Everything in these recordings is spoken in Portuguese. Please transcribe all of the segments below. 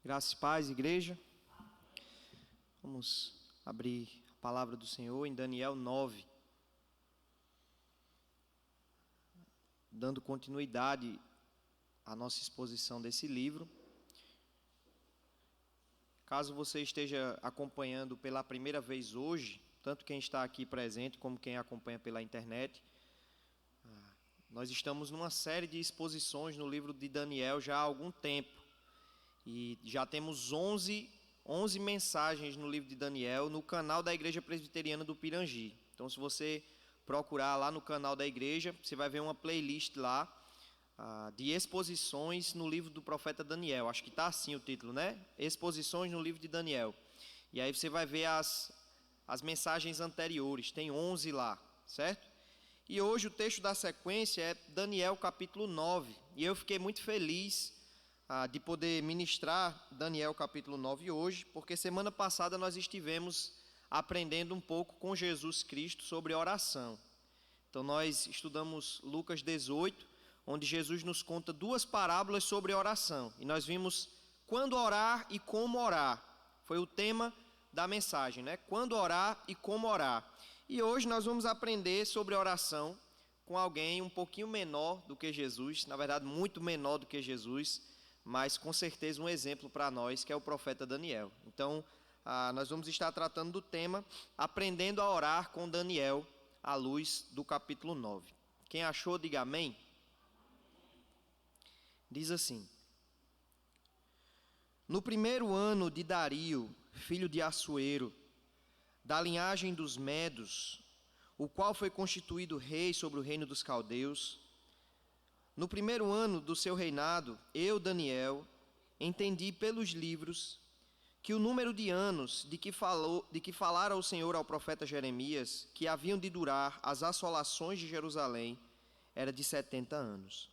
Graças e paz, igreja. Vamos abrir a palavra do Senhor em Daniel 9. Dando continuidade à nossa exposição desse livro. Caso você esteja acompanhando pela primeira vez hoje, tanto quem está aqui presente como quem acompanha pela internet, nós estamos numa série de exposições no livro de Daniel já há algum tempo. E já temos 11 mensagens no livro de Daniel no canal da Igreja Presbiteriana do Pirangi. Então, se você procurar lá no canal da igreja, você vai ver uma playlist lá de exposições no livro do profeta Daniel. Acho que está assim o título, né? Exposições no livro de Daniel. E aí você vai ver as mensagens anteriores. Tem 11 lá, certo? E hoje o texto da sequência é Daniel capítulo 9. E eu fiquei muito feliz de poder ministrar Daniel capítulo 9 hoje, porque semana passada nós estivemos aprendendo um pouco com Jesus Cristo sobre oração. Então nós estudamos Lucas 18, onde Jesus nos conta duas parábolas sobre oração. E nós vimos quando orar e como orar. Foi o tema da mensagem, né? Quando orar e como orar. E hoje nós vamos aprender sobre oração com alguém um pouquinho menor do que Jesus, na verdade muito menor do que Jesus, mas com certeza um exemplo para nós, que é o profeta Daniel. Então, nós vamos estar tratando do tema Aprendendo a Orar com Daniel, à luz do capítulo 9. Quem achou, diga amém. Diz assim: No primeiro ano de Dario, filho de Assuero, da linhagem dos Medos, o qual foi constituído rei sobre o reino dos caldeus, no primeiro ano do seu reinado, eu, Daniel, entendi pelos livros que o número de anos de que falara o Senhor ao profeta Jeremias, que haviam de durar as assolações de Jerusalém, era de 70 anos.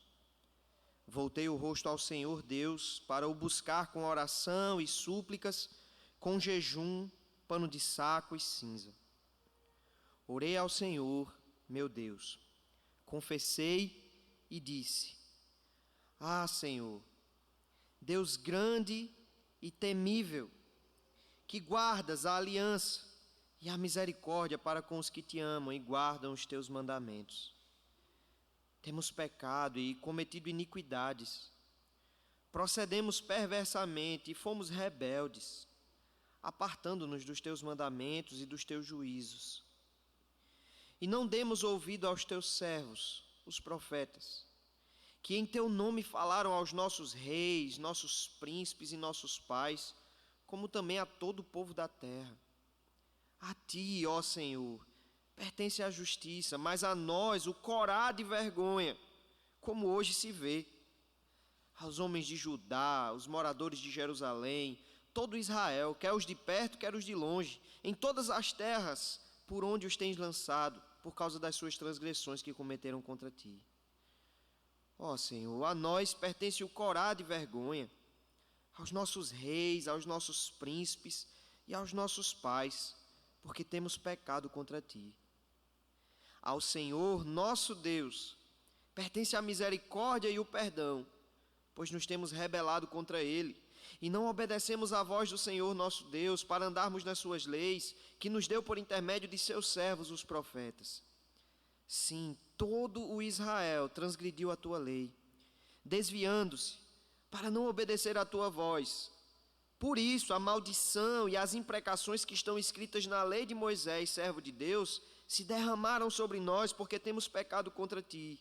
Voltei o rosto ao Senhor Deus para o buscar com oração e súplicas, com jejum, pano de saco e cinza. Orei ao Senhor, meu Deus, confessei e disse: Senhor, Deus grande e temível, que guardas a aliança e a misericórdia para com os que te amam e guardam os teus mandamentos. Temos pecado e cometido iniquidades, procedemos perversamente e fomos rebeldes, apartando-nos dos teus mandamentos e dos teus juízos. E não demos ouvido aos teus servos, os profetas, que em teu nome falaram aos nossos reis, nossos príncipes e nossos pais, como também a todo o povo da terra. A ti, ó Senhor, pertence a justiça, mas a nós o corá de vergonha, como hoje se vê. Aos homens de Judá, os moradores de Jerusalém, todo Israel, quer os de perto, quer os de longe, em todas as terras por onde os tens lançado, por causa das suas transgressões que cometeram contra ti. Ó Senhor, a nós pertence o corá de vergonha, aos nossos reis, aos nossos príncipes e aos nossos pais, porque temos pecado contra ti. Ao Senhor, nosso Deus, pertence a misericórdia e o perdão, pois nos temos rebelado contra ele, e não obedecemos à voz do Senhor nosso Deus para andarmos nas suas leis, que nos deu por intermédio de seus servos, os profetas. Sim, todo o Israel transgrediu a tua lei, desviando-se para não obedecer à tua voz. Por isso, a maldição e as imprecações que estão escritas na lei de Moisés, servo de Deus, se derramaram sobre nós, porque temos pecado contra ti.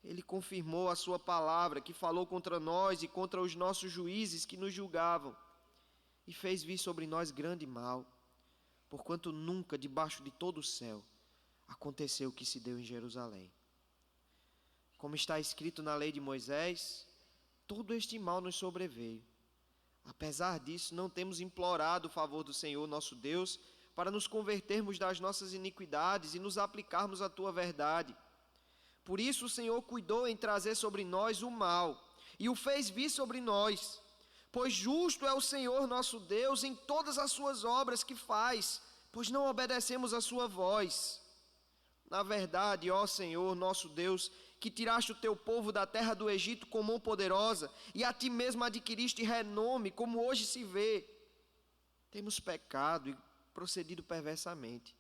Ele confirmou a sua palavra, que falou contra nós e contra os nossos juízes que nos julgavam, e fez vir sobre nós grande mal, porquanto nunca debaixo de todo o céu aconteceu o que se deu em Jerusalém. Como está escrito na lei de Moisés, todo este mal nos sobreveio. Apesar disso, não temos implorado o favor do Senhor nosso Deus para nos convertermos das nossas iniquidades e nos aplicarmos à tua verdade. Por isso o Senhor cuidou em trazer sobre nós o mal e o fez vir sobre nós, pois justo é o Senhor nosso Deus em todas as suas obras que faz, pois não obedecemos a sua voz. Na verdade, ó Senhor nosso Deus, que tiraste o teu povo da terra do Egito com mão poderosa, e a ti mesmo adquiriste renome, como hoje se vê. Temos pecado e procedido perversamente.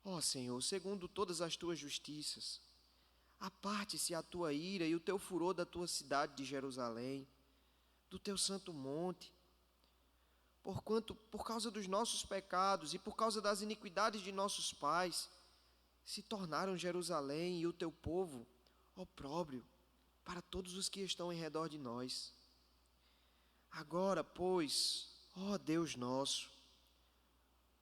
Ó Senhor, segundo todas as tuas justiças, aparte-se a tua ira e o teu furor da tua cidade de Jerusalém, do teu santo monte, porquanto, por causa dos nossos pecados e por causa das iniquidades de nossos pais, se tornaram Jerusalém e o teu povo opróbrio para todos os que estão em redor de nós. Agora, pois, ó Deus nosso,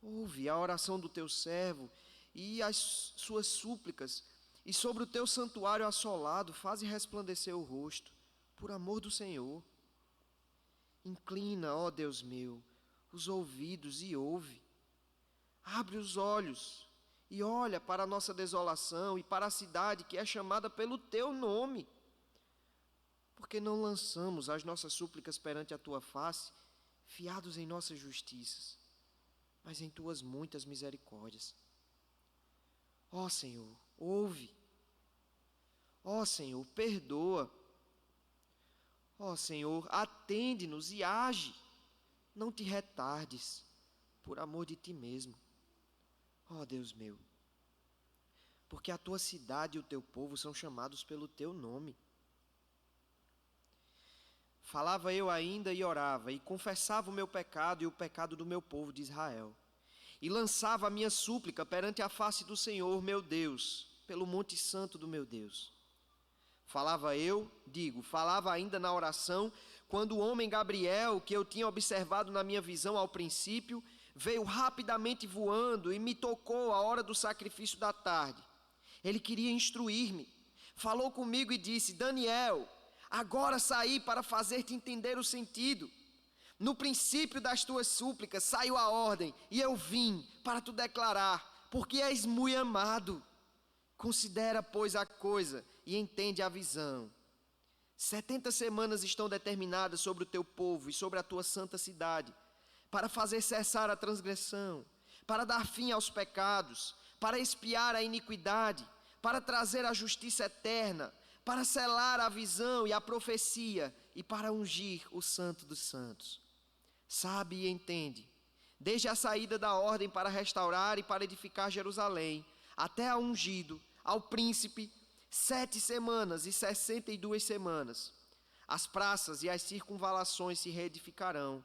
ouve a oração do teu servo e as suas súplicas, e sobre o teu santuário assolado faze resplandecer o rosto, por amor do Senhor. Inclina, ó Deus meu, os ouvidos e ouve. Abre os olhos e olha para a nossa desolação e para a cidade que é chamada pelo teu nome. Porque não lançamos as nossas súplicas perante a tua face, fiados em nossas justiças, mas em tuas muitas misericórdias. Ó Senhor, ouve. Ó Senhor, perdoa. Ó Senhor, atende-nos e age. Não te retardes, por amor de ti mesmo. Ó Deus meu, porque a tua cidade e o teu povo são chamados pelo teu nome. Falava eu ainda e orava, e confessava o meu pecado e o pecado do meu povo de Israel. E lançava a minha súplica perante a face do Senhor, meu Deus, pelo monte santo do meu Deus. Falava ainda na oração, quando o homem Gabriel, que eu tinha observado na minha visão ao princípio, veio rapidamente voando e me tocou à hora do sacrifício da tarde. Ele queria instruir-me. Falou comigo e disse: Daniel, agora saí para fazer-te entender o sentido. No princípio das tuas súplicas saiu a ordem, e eu vim para te declarar, porque és muito amado. Considera, pois, a coisa e entende a visão. 70 semanas estão determinadas sobre o teu povo e sobre a tua santa cidade, para fazer cessar a transgressão, para dar fim aos pecados, para expiar a iniquidade, para trazer a justiça eterna, para selar a visão e a profecia, e para ungir o Santo dos Santos. Sabe e entende, desde a saída da ordem para restaurar e para edificar Jerusalém, até a ungido, ao príncipe, 7 semanas e 62 semanas. As praças e as circunvalações se reedificarão,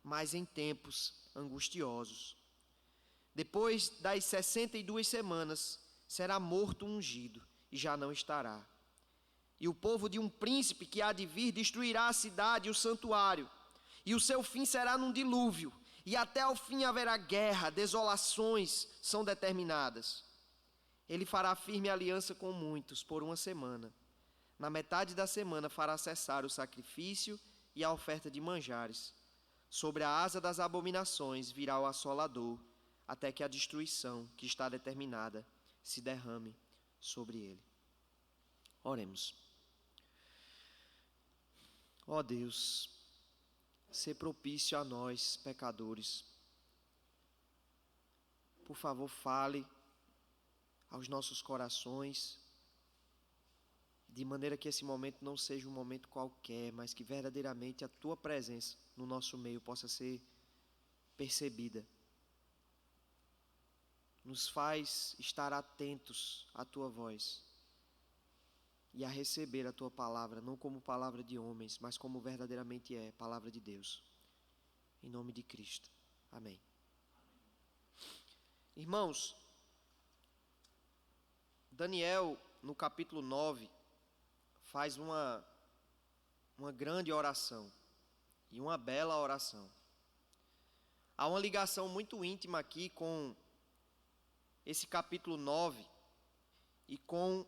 mas em tempos angustiosos. Depois das 62 semanas, será morto o ungido, e já não estará. E o povo de um príncipe que há de vir destruirá a cidade e o santuário, e o seu fim será num dilúvio, e até ao fim haverá guerra, desolações são determinadas. Ele fará firme aliança com muitos por 1 semana. Na metade da semana fará cessar o sacrifício e a oferta de manjares. Sobre a asa das abominações virá o assolador, até que a destruição que está determinada se derrame sobre ele. Oremos. Ó Deus, sê propício a nós, pecadores. Por favor, fale aos nossos corações, de maneira que esse momento não seja um momento qualquer, mas que verdadeiramente a tua presença no nosso meio possa ser percebida. Nos faz estar atentos à tua voz e a receber a tua palavra, não como palavra de homens, mas como verdadeiramente é, palavra de Deus. Em nome de Cristo. Amém. Irmãos, Daniel, no capítulo 9, faz uma grande oração e uma bela oração. Há uma ligação muito íntima aqui com esse capítulo 9 e com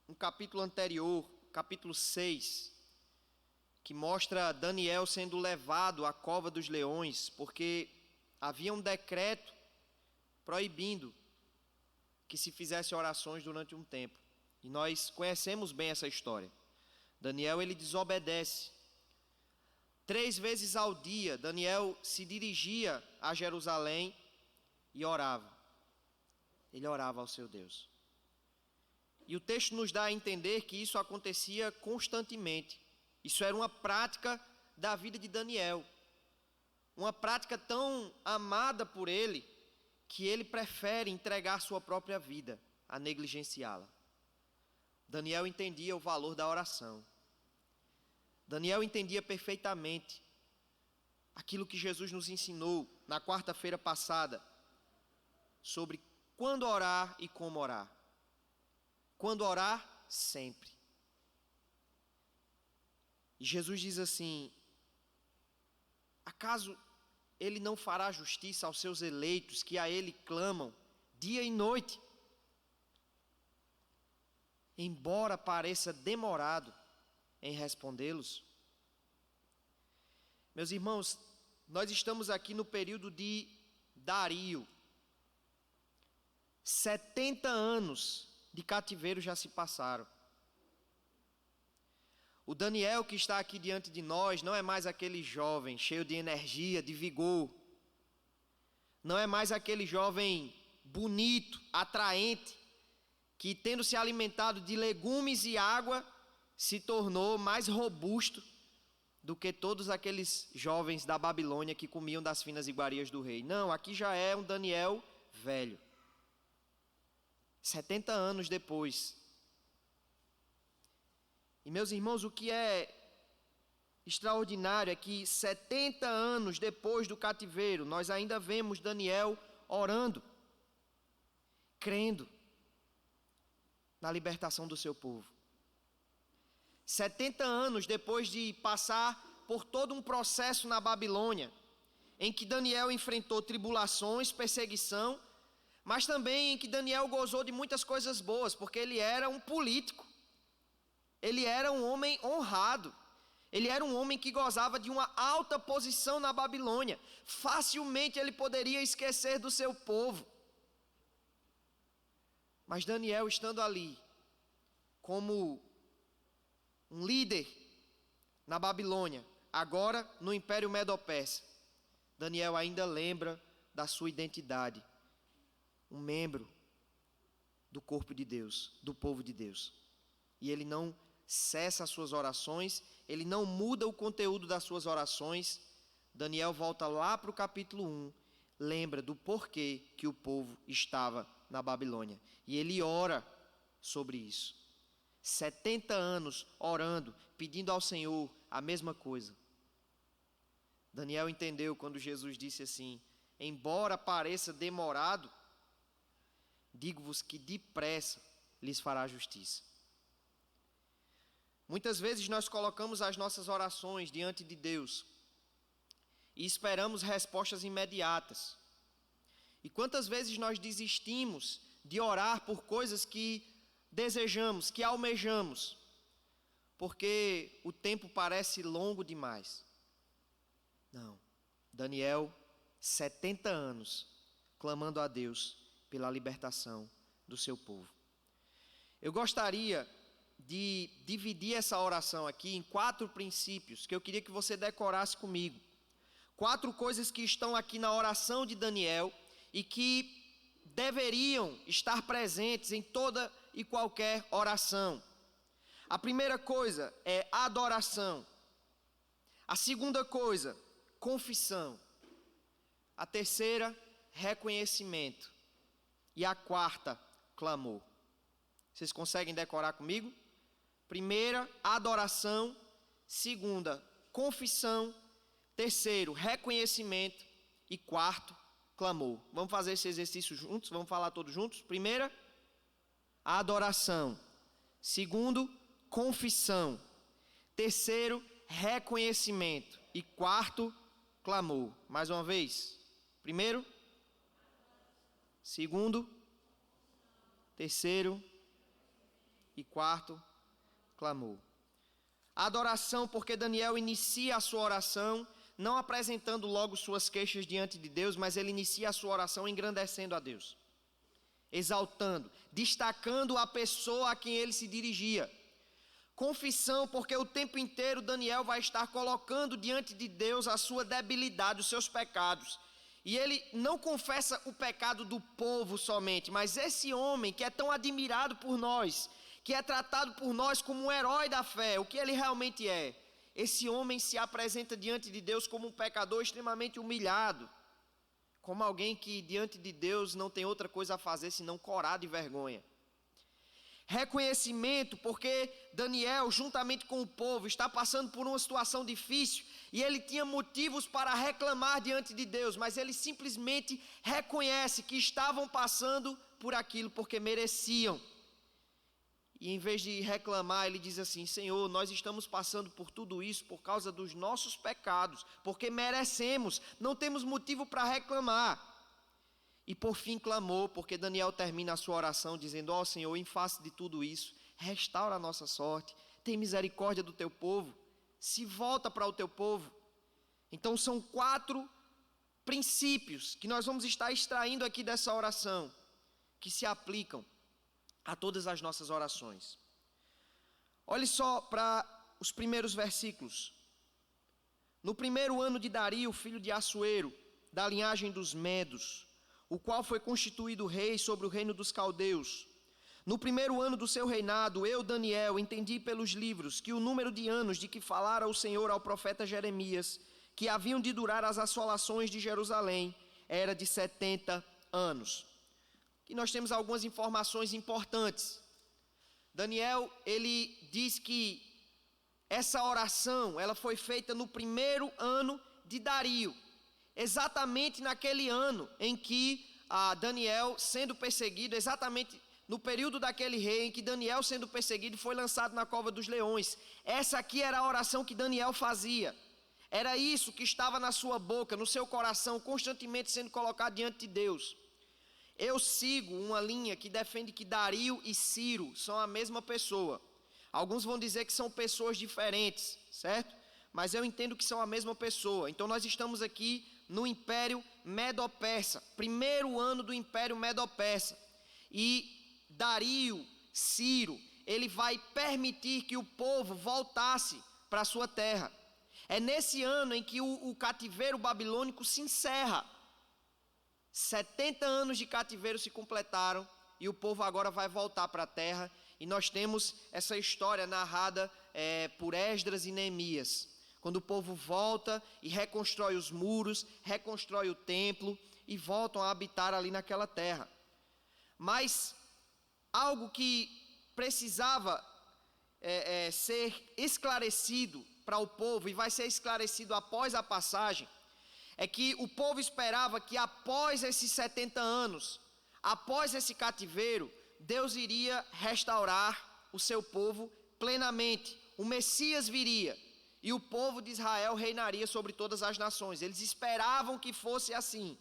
um capítulo anterior, capítulo 6, que mostra Daniel sendo levado à cova dos leões, porque havia um decreto proibindo que se fizesse orações durante um tempo. E nós conhecemos bem essa história. Daniel, ele desobedece. 3 vezes ao dia, Daniel se dirigia a Jerusalém e orava. Ele orava ao seu Deus. e o texto nos dá a entender que isso acontecia constantemente. Isso era uma prática da vida de Daniel. Uma prática tão amada por ele, que ele prefere entregar sua própria vida a negligenciá-la. Daniel entendia o valor da oração. Daniel entendia perfeitamente aquilo que Jesus nos ensinou na quarta-feira passada, sobre quando orar e como orar. Quando orar, sempre. E Jesus diz assim: acaso ele não fará justiça aos seus eleitos que a ele clamam dia e noite? Embora pareça demorado em respondê-los. Meus irmãos, nós estamos aqui no período de Dario. 70 anos de cativeiro já se passaram. O Daniel que está aqui diante de nós não é mais aquele jovem cheio de energia, de vigor. Não é mais aquele jovem bonito, atraente, que tendo se alimentado de legumes e água, se tornou mais robusto do que todos aqueles jovens da Babilônia que comiam das finas iguarias do rei. Não, aqui já é um Daniel velho. 70 anos depois. E meus irmãos, o que é extraordinário é que 70 anos depois do cativeiro, nós ainda vemos Daniel orando, crendo na libertação do seu povo. 70 anos depois de passar por todo um processo na Babilônia, em que Daniel enfrentou tribulações, perseguição, mas também em que Daniel gozou de muitas coisas boas, porque ele era um político, ele era um homem honrado, ele era um homem que gozava de uma alta posição na Babilônia. Facilmente ele poderia esquecer do seu povo. Mas Daniel, estando ali, como um líder na Babilônia, agora no Império Medo-Persa, Daniel ainda lembra da sua identidade. Um membro do corpo de Deus, do povo de Deus. E ele não cessa as suas orações, ele não muda o conteúdo das suas orações. Daniel volta lá para o capítulo 1, lembra do porquê que o povo estava na Babilônia. E ele ora sobre isso. 70 anos orando, pedindo ao Senhor a mesma coisa. Daniel entendeu quando Jesus disse assim: embora pareça demorado, digo-vos que depressa lhes fará justiça. Muitas vezes nós colocamos as nossas orações diante de Deus e esperamos respostas imediatas. E quantas vezes nós desistimos de orar por coisas que desejamos, que almejamos, porque o tempo parece longo demais. Não. Daniel, 70 anos, clamando a Deus pela libertação do seu povo. Eu gostaria de dividir essa oração aqui em 4 princípios que eu queria que você decorasse comigo. 4 coisas que estão aqui na oração de Daniel e que deveriam estar presentes em toda e qualquer oração. A primeira coisa é adoração. A segunda coisa, confissão. A terceira, reconhecimento. E a quarta, clamor. Vocês conseguem decorar comigo? Primeira, adoração. Segunda, confissão. Terceiro, reconhecimento. E quarto, clamor. Vamos fazer esse exercício juntos? Vamos falar todos juntos? Primeira, adoração. Segundo, confissão. Terceiro, reconhecimento. E quarto, clamor. Mais uma vez. Primeiro, segundo, terceiro e quarto, clamor. Adoração, porque Daniel inicia a sua oração não apresentando logo suas queixas diante de Deus, mas ele inicia a sua oração engrandecendo a Deus, exaltando, destacando a pessoa a quem ele se dirigia. Confissão, porque o tempo inteiro Daniel vai estar colocando diante de Deus a sua debilidade, os seus pecados. E ele não confessa o pecado do povo somente, mas esse homem que é tão admirado por nós, que é tratado por nós como um herói da fé, o que ele realmente é? Esse homem se apresenta diante de Deus como um pecador extremamente humilhado, como alguém que diante de Deus não tem outra coisa a fazer senão corar de vergonha. Reconhecimento, porque Daniel, juntamente com o povo, está passando por uma situação difícil e ele tinha motivos para reclamar diante de Deus, mas ele simplesmente reconhece que estavam passando por aquilo porque mereciam. E em vez de reclamar, ele diz assim: Senhor, nós estamos passando por tudo isso por causa dos nossos pecados, porque merecemos, não temos motivo para reclamar. E por fim clamou, porque Daniel termina a sua oração dizendo: ó Senhor, em face de tudo isso, restaura a nossa sorte, tem misericórdia do teu povo, se volta para o teu povo. Então são 4 princípios que nós vamos estar extraindo aqui dessa oração, que se aplicam a todas as nossas orações. Olhe só para os primeiros versículos. No primeiro ano de Dario, filho de Assuero, da linhagem dos Medos, o qual foi constituído rei sobre o reino dos caldeus. No primeiro ano do seu reinado, eu, Daniel, entendi pelos livros que o número de anos de que falara o Senhor ao profeta Jeremias, que haviam de durar as assolações de Jerusalém, era de 70 anos. E nós temos algumas informações importantes. Daniel, ele diz que essa oração, ela foi feita no primeiro ano de Dario, exatamente naquele ano em que Daniel, sendo perseguido, exatamente no período daquele rei em que Daniel, sendo perseguido, foi lançado na cova dos leões. Essa aqui era a oração que Daniel fazia. Era isso que estava na sua boca, no seu coração, constantemente sendo colocado diante de Deus. Eu sigo uma linha que defende que Dario e Ciro são a mesma pessoa. Alguns vão dizer que são pessoas diferentes, certo? Mas eu entendo que são a mesma pessoa. Então nós estamos aqui no Império Medo-Persa, primeiro ano do Império Medo-Persa. E Dario, Ciro, ele vai permitir que o povo voltasse para a sua terra. É nesse ano em que o cativeiro babilônico se encerra. 70 anos de cativeiro se completaram e o povo agora vai voltar para a terra. E nós temos essa história narrada por Esdras e Neemias, quando o povo volta e reconstrói os muros, reconstrói o templo e voltam a habitar ali naquela terra. Mas algo que precisava ser esclarecido para o povo, e vai ser esclarecido após a passagem, é que o povo esperava que após esses 70 anos, após esse cativeiro, Deus iria restaurar o seu povo plenamente. O Messias viria e o povo de Israel reinaria sobre todas as nações. Eles esperavam que fosse assim.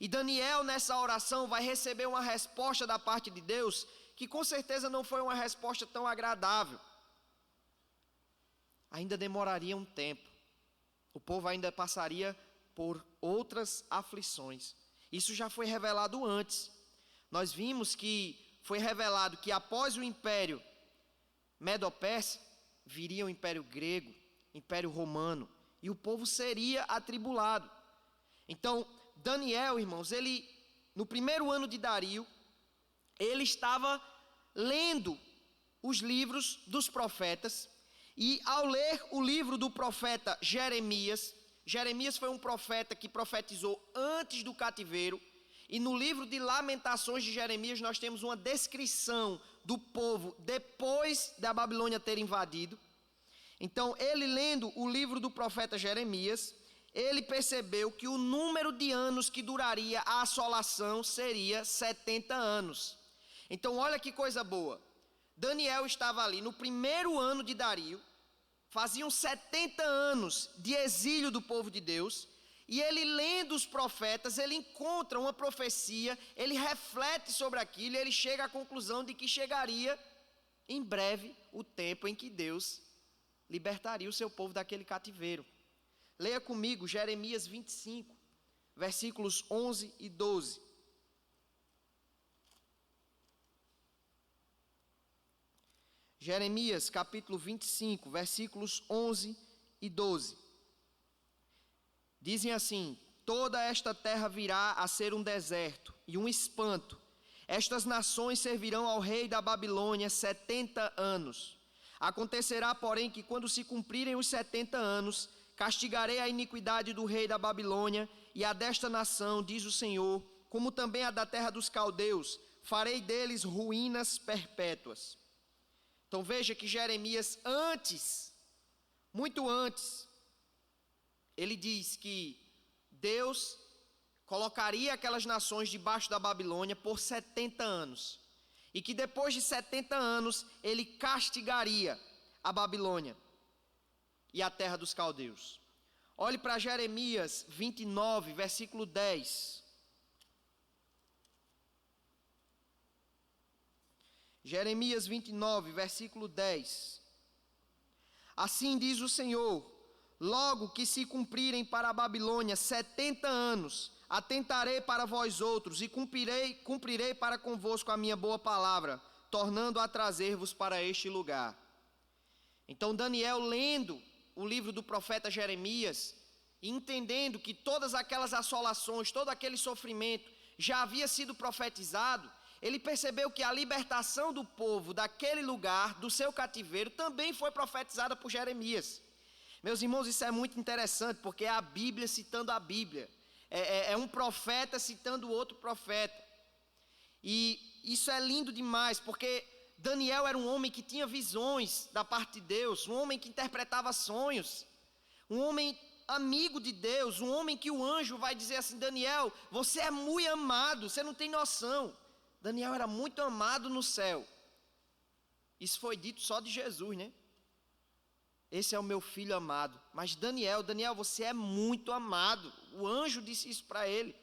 E Daniel, nessa oração, vai receber uma resposta da parte de Deus, que com certeza não foi uma resposta tão agradável. Ainda demoraria um tempo. O povo ainda passaria por outras aflições. Isso já foi revelado antes. Nós vimos que foi revelado que após o Império Medo-Persa, viria o Império Grego, Império Romano, e o povo seria atribulado. Então, Daniel, irmãos, ele, no primeiro ano de Dario, ele estava lendo os livros dos profetas, e ao ler o livro do profeta Jeremias, Jeremias foi um profeta que profetizou antes do cativeiro, e no livro de Lamentações de Jeremias nós temos uma descrição do povo depois da Babilônia ter invadido. Então, ele lendo o livro do profeta Jeremias, ele percebeu que o número de anos que duraria a assolação seria 70 anos. Então, olha que coisa boa. Daniel estava ali no primeiro ano de Dario, faziam 70 anos de exílio do povo de Deus, e ele lendo os profetas, ele encontra uma profecia, ele reflete sobre aquilo, e ele chega à conclusão de que chegaria em breve o tempo em que Deus libertaria o seu povo daquele cativeiro. Leia comigo Jeremias 25, versículos 11 e 12. Jeremias capítulo 25, versículos 11 e 12. Dizem assim: toda esta terra virá a ser um deserto e um espanto. Estas nações servirão ao rei da Babilônia 70 anos. Acontecerá, porém, que quando se cumprirem os 70 anos, castigarei a iniquidade do rei da Babilônia e a desta nação, diz o Senhor, como também a da terra dos caldeus, farei deles ruínas perpétuas. Então veja que Jeremias muito antes, ele diz que Deus colocaria aquelas nações debaixo da Babilônia por 70 anos. E que depois de 70 anos, ele castigaria a Babilônia e a terra dos caldeus. Olhe para Jeremias 29, versículo 10. Jeremias 29, versículo 10. Assim diz o Senhor: logo que se cumprirem para a Babilônia 70 anos, atentarei para vós outros e cumprirei para convosco a minha boa palavra, tornando a trazer-vos para este lugar. Então Daniel, lendo o livro do profeta Jeremias, e entendendo que todas aquelas assolações, todo aquele sofrimento já havia sido profetizado, ele percebeu que a libertação do povo daquele lugar, do seu cativeiro, também foi profetizada por Jeremias. Meus irmãos, isso é muito interessante, porque é a Bíblia citando a Bíblia. É um profeta citando outro profeta. E isso é lindo demais, porque Daniel era um homem que tinha visões da parte de Deus, um homem que interpretava sonhos, um homem amigo de Deus, um homem que o anjo vai dizer assim: Daniel, você é muito amado, você não tem noção. Daniel era muito amado no céu. Isso foi dito só de Jesus, né? Esse é o meu filho amado. Mas Daniel, você é muito amado. O anjo disse isso para ele.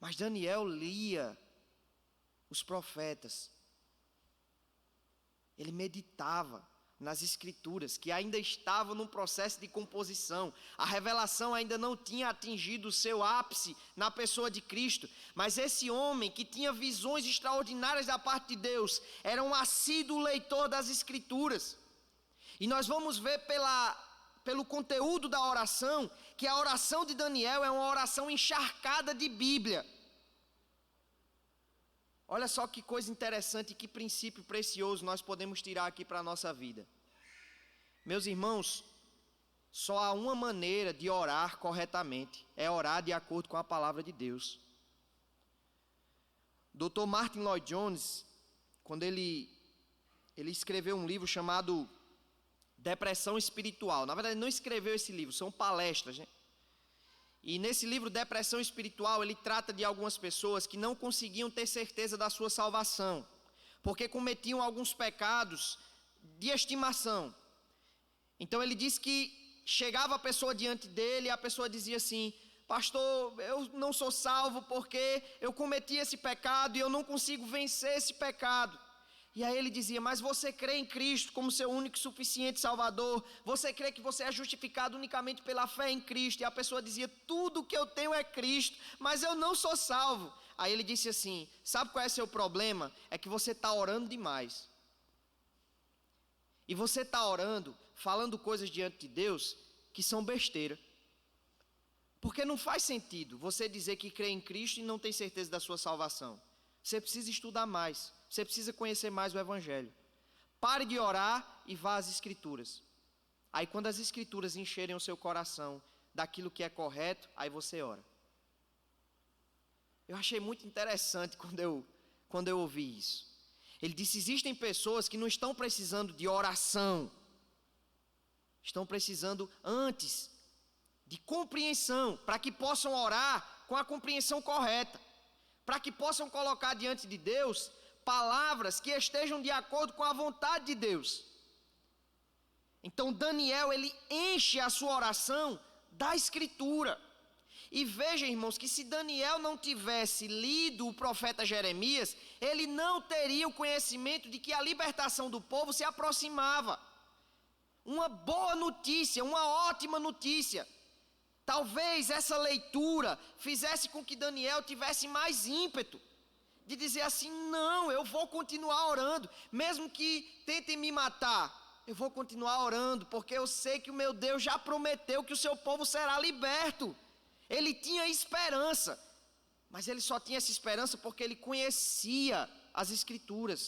Mas Daniel lia os profetas. Ele meditava nas escrituras, que ainda estavam num processo de composição. A revelação ainda não tinha atingido o seu ápice na pessoa de Cristo. Mas esse homem que tinha visões extraordinárias da parte de Deus, era um assíduo leitor das escrituras. E nós vamos ver pelo conteúdo da oração, que a oração de Daniel é uma oração encharcada de Bíblia. Olha só que coisa interessante, que princípio precioso nós podemos tirar aqui para a nossa vida. Meus irmãos, só há uma maneira de orar corretamente, é orar de acordo com a palavra de Deus. Dr. Martin Lloyd Jones, quando ele escreveu um livro chamado Depressão Espiritual. Na verdade, ele não escreveu esse livro, são palestras, né? E nesse livro, Depressão Espiritual, ele trata de algumas pessoas que não conseguiam ter certeza da sua salvação, porque cometiam alguns pecados de estimação. Então ele diz que chegava a pessoa diante dele e a pessoa dizia assim: pastor, eu não sou salvo porque eu cometi esse pecado e eu não consigo vencer esse pecado. E aí ele dizia: mas você crê em Cristo como seu único e suficiente Salvador? Você crê que você é justificado unicamente pela fé em Cristo? E a pessoa dizia: tudo que eu tenho é Cristo, mas eu não sou salvo. Aí ele disse assim: sabe qual é o seu problema? É que você está orando demais. E você está orando, falando coisas diante de Deus que são besteira. Porque não faz sentido você dizer que crê em Cristo e não tem certeza da sua salvação. Você precisa estudar mais. Você precisa conhecer mais o Evangelho. Pare de orar e vá às Escrituras. Aí quando as Escrituras encherem o seu coração daquilo que é correto, aí você ora. Eu achei muito interessante quando eu ouvi isso. Ele disse: existem pessoas que não estão precisando de oração. Estão precisando antes de compreensão, para que possam orar com a compreensão correta. Para que possam colocar diante de Deus palavras que estejam de acordo com a vontade de Deus. Então Daniel, ele enche a sua oração da Escritura. E veja, irmãos, que se Daniel não tivesse lido o profeta Jeremias, ele não teria o conhecimento de que a libertação do povo se aproximava. Uma boa notícia, uma ótima notícia. Talvez essa leitura fizesse com que Daniel tivesse mais ímpeto de dizer assim: não, eu vou continuar orando, mesmo que tentem me matar, eu vou continuar orando, porque eu sei que o meu Deus já prometeu que o seu povo será liberto. Ele tinha esperança, mas ele só tinha essa esperança porque ele conhecia as Escrituras.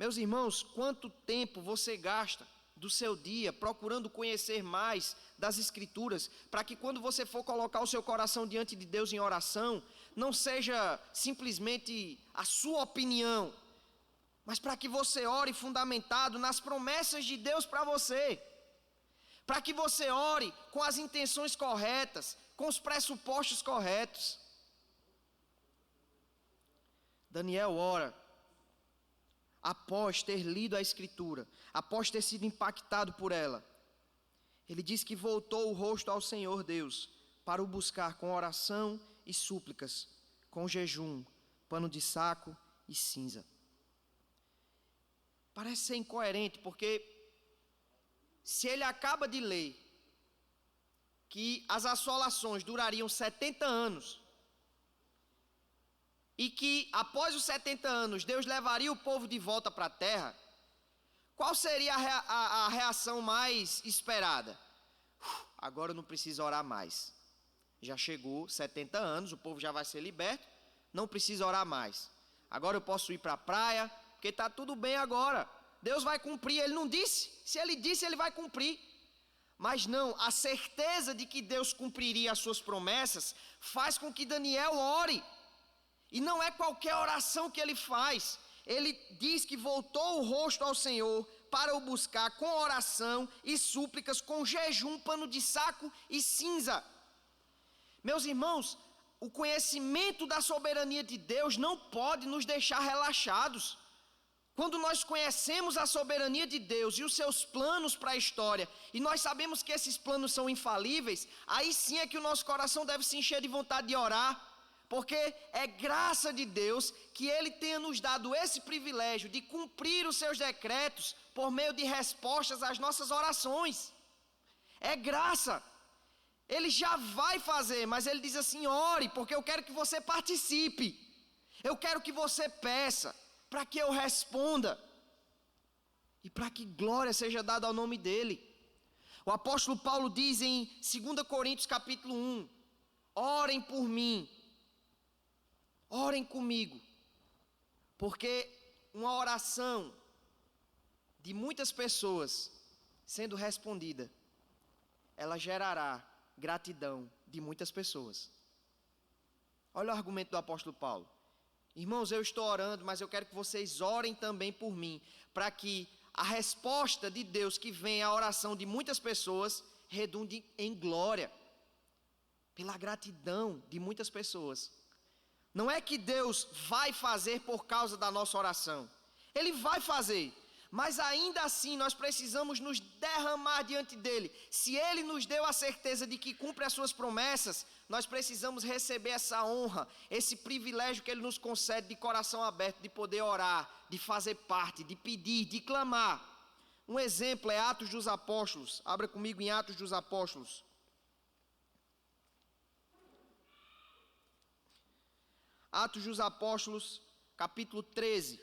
Meus irmãos, quanto tempo você gasta do seu dia procurando conhecer mais das Escrituras, para que quando você for colocar o seu coração diante de Deus em oração, não seja simplesmente a sua opinião, mas para que você ore fundamentado nas promessas de Deus para você, para que você ore com as intenções corretas, com os pressupostos corretos. Daniel ora após ter lido a Escritura, após ter sido impactado por ela. Ele diz que voltou o rosto ao Senhor Deus para o buscar com oração e súplicas, com jejum, pano de saco e cinza. Parece ser incoerente, porque se ele acaba de ler que as assolações durariam 70 anos, e que após os 70 anos Deus levaria o povo de volta para a terra, qual seria a reação mais esperada? Agora eu não preciso orar mais. Já chegou 70 anos, o povo já vai ser liberto, não preciso orar mais. Agora eu posso ir para a praia, porque está tudo bem agora. Deus vai cumprir, ele não disse? Se ele disse, ele vai cumprir. Mas não, a certeza de que Deus cumpriria as suas promessas faz com que Daniel ore. E não é qualquer oração que ele faz. Ele diz que voltou o rosto ao Senhor para o buscar com oração e súplicas, com jejum, pano de saco e cinza. Meus irmãos, o conhecimento da soberania de Deus não pode nos deixar relaxados. Quando nós conhecemos a soberania de Deus e os seus planos para a história, e nós sabemos que esses planos são infalíveis, aí sim é que o nosso coração deve se encher de vontade de orar. Porque é graça de Deus que Ele tenha nos dado esse privilégio de cumprir os seus decretos por meio de respostas às nossas orações. É graça. Ele já vai fazer, mas Ele diz assim: ore, porque eu quero que você participe. Eu quero que você peça, para que eu responda. E para que glória seja dada ao nome dEle. O apóstolo Paulo diz em 2 Coríntios capítulo 1, orem por mim. Orem comigo, porque uma oração de muitas pessoas sendo respondida, ela gerará gratidão de muitas pessoas. Olha o argumento do apóstolo Paulo. Irmãos, eu estou orando, mas eu quero que vocês orem também por mim, para que a resposta de Deus que vem à oração de muitas pessoas redunde em glória, pela gratidão de muitas pessoas. Não é que Deus vai fazer por causa da nossa oração. Ele vai fazer. Mas ainda assim nós precisamos nos derramar diante dEle. Se Ele nos deu a certeza de que cumpre as suas promessas, nós precisamos receber essa honra, esse privilégio que Ele nos concede de coração aberto, de poder orar, de fazer parte, de pedir, de clamar. Um exemplo é Atos dos Apóstolos. Abra comigo em Atos dos Apóstolos. Atos dos Apóstolos, capítulo 13,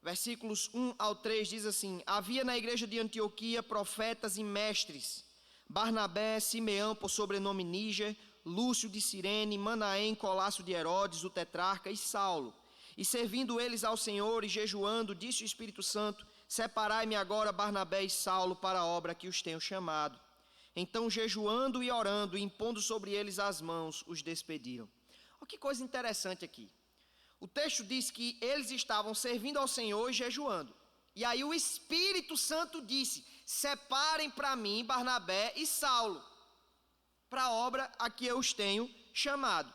versículos 1 ao 3, diz assim: havia na igreja de Antioquia profetas e mestres, Barnabé, Simeão, por sobrenome Níger, Lúcio de Cirene, Manaém, Colácio de Herodes, o tetrarca, e Saulo. E servindo eles ao Senhor e jejuando, disse o Espírito Santo: separai-me agora Barnabé e Saulo para a obra que os tenho chamado. Então, jejuando e orando, e impondo sobre eles as mãos, os despediram. Olha que coisa interessante aqui. O texto diz que eles estavam servindo ao Senhor e jejuando. E aí o Espírito Santo disse: separem para mim Barnabé e Saulo, para a obra a que eu os tenho chamado.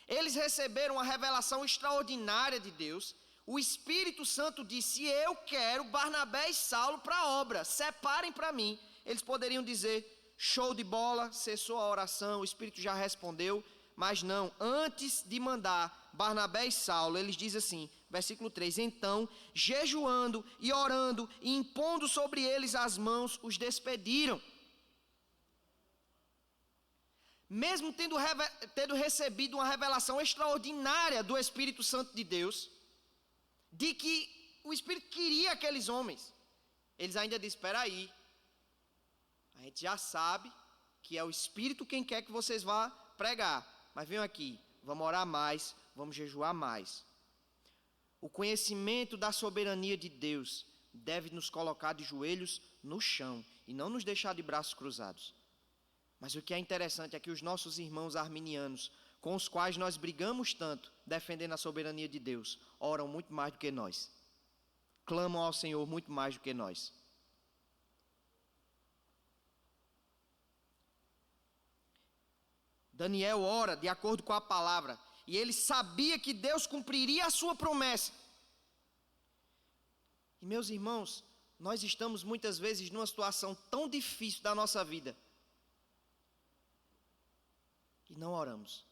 Eles receberam uma revelação extraordinária de Deus. O Espírito Santo disse: eu quero Barnabé e Saulo para a obra, separem para mim. Eles poderiam dizer: show de bola, cessou a oração, o Espírito já respondeu. Mas não, antes de mandar Barnabé e Saulo, eles dizem assim, versículo 3, então, jejuando e orando e impondo sobre eles as mãos, os despediram. Mesmo tendo recebido uma revelação extraordinária do Espírito Santo de Deus, de que o Espírito queria aqueles homens, eles ainda dizem: espera aí, A gente já sabe que é o Espírito quem quer que vocês vá pregar. Mas venham aqui, vamos orar mais, vamos jejuar mais. O conhecimento da soberania de Deus deve nos colocar de joelhos no chão e não nos deixar de braços cruzados. Mas o que é interessante é que os nossos irmãos arminianos, com os quais nós brigamos tanto, defendendo a soberania de Deus, oram muito mais do que nós. Clamam ao Senhor muito mais do que nós. Daniel ora de acordo com a palavra, e ele sabia que Deus cumpriria a sua promessa. E meus irmãos, nós estamos muitas vezes numa situação tão difícil da nossa vida, e não oramos.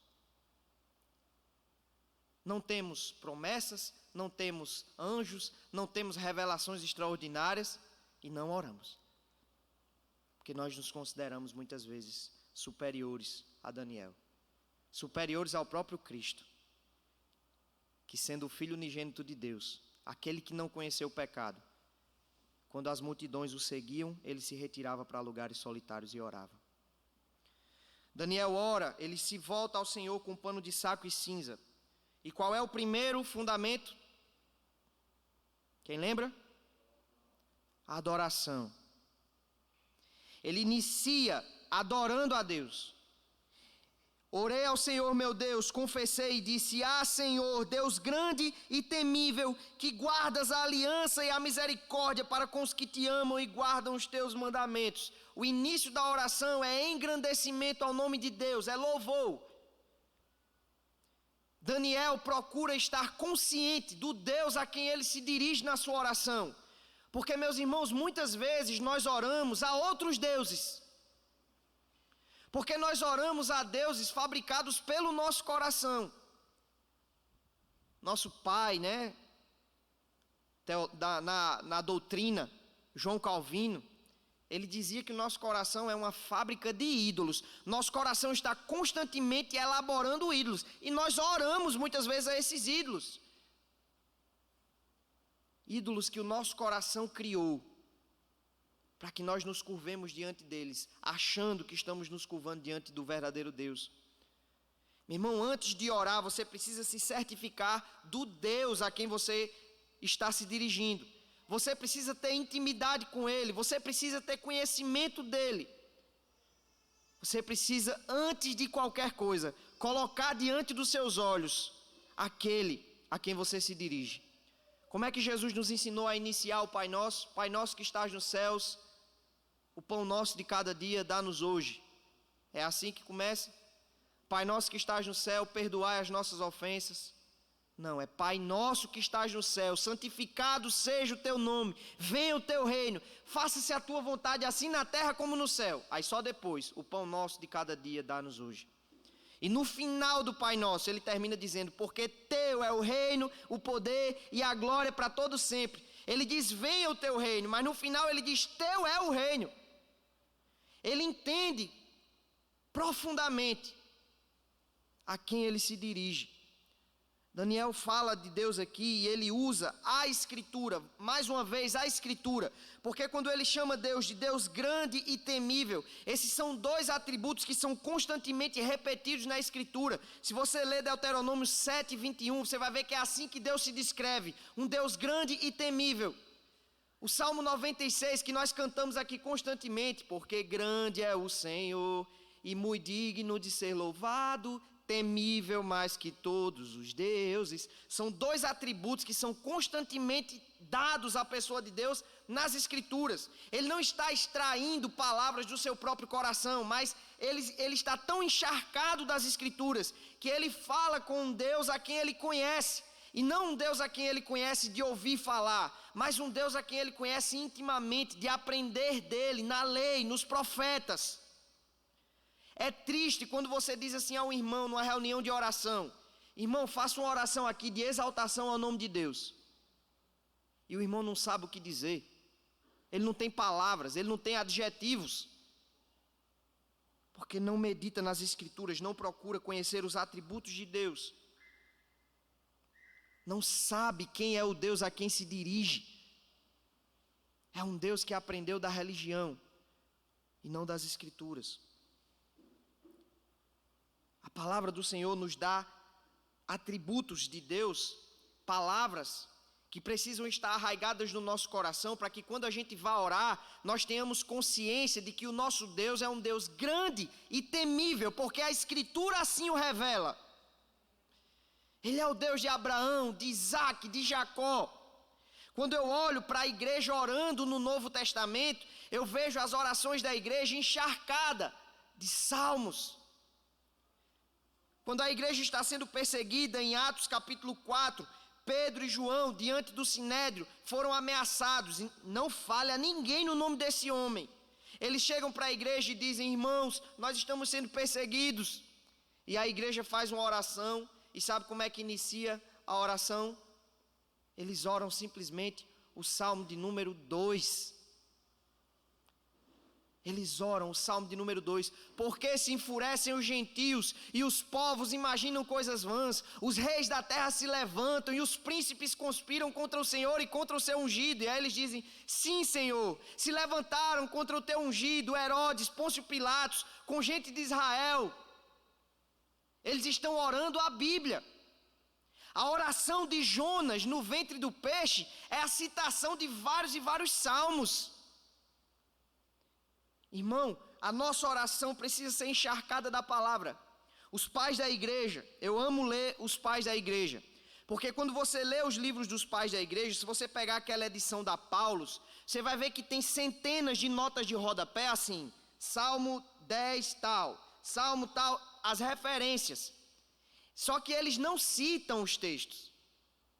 Não temos promessas, não temos anjos, não temos revelações extraordinárias e não oramos. Porque nós nos consideramos muitas vezes superiores a Daniel, superiores ao próprio Cristo, que sendo o Filho unigênito de Deus, aquele que não conheceu o pecado, quando as multidões o seguiam, ele se retirava para lugares solitários e orava. Daniel ora, ele se volta ao Senhor com um pano de saco e cinza. E qual é o primeiro fundamento? Quem lembra? A adoração. Ele inicia adorando a Deus. Orei ao Senhor meu Deus, confessei e disse: Ah, Senhor, Deus grande e temível, que guardas a aliança e a misericórdia para com os que te amam e guardam os teus mandamentos. O início da oração é engrandecimento ao nome de Deus, é louvor. Daniel procura estar consciente do Deus a quem ele se dirige na sua oração. Porque, meus irmãos, muitas vezes nós oramos a outros deuses. Porque nós oramos a deuses fabricados pelo nosso coração. Nosso pai, né? Na doutrina, João Calvino, ele dizia que o nosso coração é uma fábrica de ídolos. Nosso coração está constantemente elaborando ídolos. E nós oramos muitas vezes a esses ídolos. Ídolos que o nosso coração criou, para que nós nos curvemos diante deles, achando que estamos nos curvando diante do verdadeiro Deus. Meu irmão, antes de orar, você precisa se certificar do Deus a quem você está se dirigindo. Você precisa ter intimidade com Ele, você precisa ter conhecimento dEle. Você precisa, antes de qualquer coisa, colocar diante dos seus olhos aquele a quem você se dirige. Como é que Jesus nos ensinou a iniciar o Pai Nosso? Pai Nosso que estás nos céus, o pão nosso de cada dia dá-nos hoje. É assim que começa? Pai Nosso que estás no céu, perdoai as nossas ofensas. Não, é Pai Nosso que estás no céu, santificado seja o teu nome, venha o teu reino, faça-se a tua vontade assim na terra como no céu. Aí só depois, o pão nosso de cada dia dá-nos hoje. E no final do Pai Nosso, ele termina dizendo: porque teu é o reino, o poder e a glória para todo sempre. Ele diz: venha o teu reino, mas no final ele diz: teu é o reino. Ele entende profundamente a quem ele se dirige. Daniel fala de Deus aqui e ele usa a Escritura, mais uma vez a Escritura, porque quando ele chama Deus de Deus grande e temível, esses são dois atributos que são constantemente repetidos na Escritura. Se você ler Deuteronômio 7, 21, você vai ver que é assim que Deus se descreve, um Deus grande e temível. O Salmo 96 que nós cantamos aqui constantemente: porque grande é o Senhor e muito digno de ser louvado, temível mais que todos os deuses. São dois atributos que são constantemente dados à pessoa de Deus nas Escrituras. Ele não está extraindo palavras do seu próprio coração, mas ele está tão encharcado das Escrituras que ele fala com um Deus a quem ele conhece. E não um Deus a quem ele conhece de ouvir falar, mas um Deus a quem ele conhece intimamente, de aprender dele, na lei, nos profetas. É triste quando você diz assim a um irmão numa reunião de oração: irmão, faça uma oração aqui de exaltação ao nome de Deus. E o irmão não sabe o que dizer. Ele não tem palavras, ele não tem adjetivos. Porque não medita nas Escrituras, não procura conhecer os atributos de Deus. Não sabe quem é o Deus a quem se dirige. É um Deus que aprendeu da religião. e não das Escrituras. A palavra do Senhor nos dá atributos de Deus, palavras que precisam estar arraigadas no nosso coração, para que quando a gente vá orar, nós tenhamos consciência de que o nosso Deus é um Deus grande e temível, porque a Escritura assim o revela. Ele é o Deus de Abraão, de Isaac, de Jacó. Quando eu olho para a igreja orando no Novo Testamento, eu vejo as orações da igreja encharcada de salmos. Quando a igreja está sendo perseguida, em Atos capítulo 4, Pedro e João, diante do Sinédrio, foram ameaçados. Não fale a ninguém no nome desse homem. Eles chegam para a igreja e dizem: irmãos, nós estamos sendo perseguidos. E a igreja faz uma oração, e sabe como é que inicia a oração? Eles oram simplesmente o Salmo de número 2. Eles oram o Salmo de número 2. Porque se enfurecem os gentios e os povos imaginam coisas vãs, os reis da terra se levantam e os príncipes conspiram contra o Senhor e contra o seu ungido. E aí eles dizem: sim, Senhor, se levantaram contra o teu ungido, Herodes, Pôncio Pilatos, com gente de Israel. Eles estão orando a Bíblia. A oração de Jonas no ventre do peixe é a citação de vários e vários salmos. Irmão, a nossa oração precisa ser encharcada da palavra. Os pais da igreja, eu amo ler os pais da igreja, porque quando você lê os livros dos pais da igreja, se você pegar aquela edição da Paulus, você vai ver que tem centenas de notas de rodapé assim: Salmo 10 tal, Salmo tal, as referências. Só que eles não citam os textos.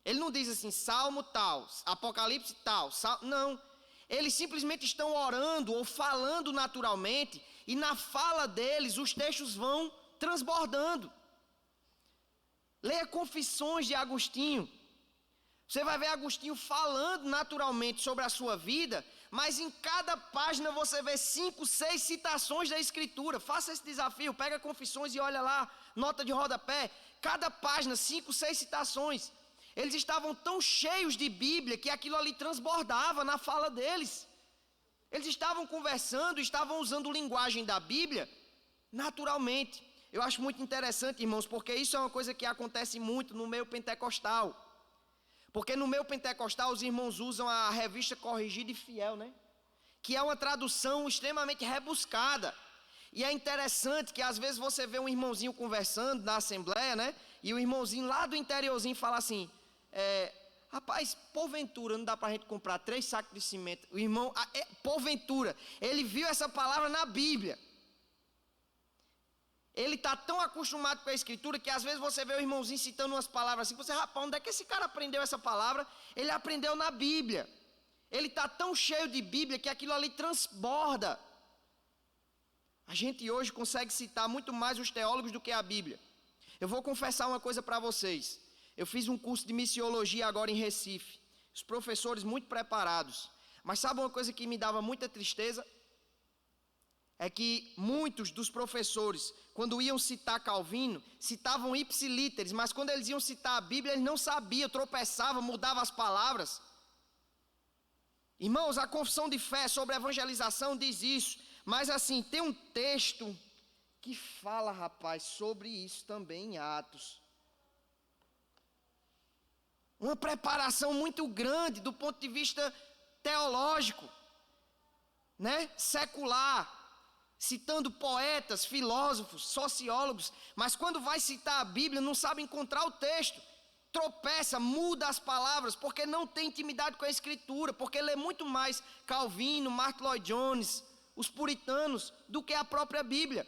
Ele não diz assim, Salmo tal, Apocalipse tal, não. Eles simplesmente estão orando ou falando naturalmente, e na fala deles os textos vão transbordando. Leia Confissões de Agostinho. Você vai ver Agostinho falando naturalmente sobre a sua vida, mas em cada página você vê 5, 6 citações da Escritura. Faça esse desafio, pega Confissões e olha lá, nota de rodapé, cada página, 5, 6 citações. Eles estavam tão cheios de Bíblia que aquilo ali transbordava na fala deles. Eles estavam conversando, estavam usando linguagem da Bíblia naturalmente. Eu acho muito interessante, irmãos, porque isso é uma coisa que acontece muito no meio pentecostal. Porque no meio pentecostal os irmãos usam a revista Corrigida e Fiel, né? Que é uma tradução extremamente rebuscada. E é interessante que às vezes você vê um irmãozinho conversando na assembleia, né? E o irmãozinho lá do interiorzinho fala assim: rapaz, porventura não dá pra gente comprar 3 sacos de cimento. O irmão, porventura, ele viu essa palavra na Bíblia. Ele está tão acostumado com a Escritura que às vezes você vê o irmãozinho citando umas palavras assim, você: rapaz, onde é que esse cara aprendeu essa palavra? Ele aprendeu na Bíblia. Ele está tão cheio de Bíblia que aquilo ali transborda. A gente hoje consegue citar muito mais os teólogos do que a Bíblia. Eu vou confessar uma coisa para vocês. Eu fiz um curso de missiologia agora em Recife. Os professores muito preparados. Mas sabe uma coisa que me dava muita tristeza? É que muitos dos professores, quando iam citar Calvino, citavam ipsilíteres, mas quando eles iam citar a Bíblia, eles não sabiam, tropeçavam, mudavam as palavras. Irmãos, a confissão de fé sobre a evangelização diz isso, mas assim, tem um texto que fala, rapaz, sobre isso também em Atos. Uma preparação muito grande do ponto de vista teológico, né? Secular, citando poetas, filósofos, sociólogos, mas quando vai citar a Bíblia não sabe encontrar o texto, tropeça, muda as palavras, porque não tem intimidade com a Escritura, porque lê muito mais Calvino, Martyn Lloyd-Jones, os puritanos, do que a própria Bíblia.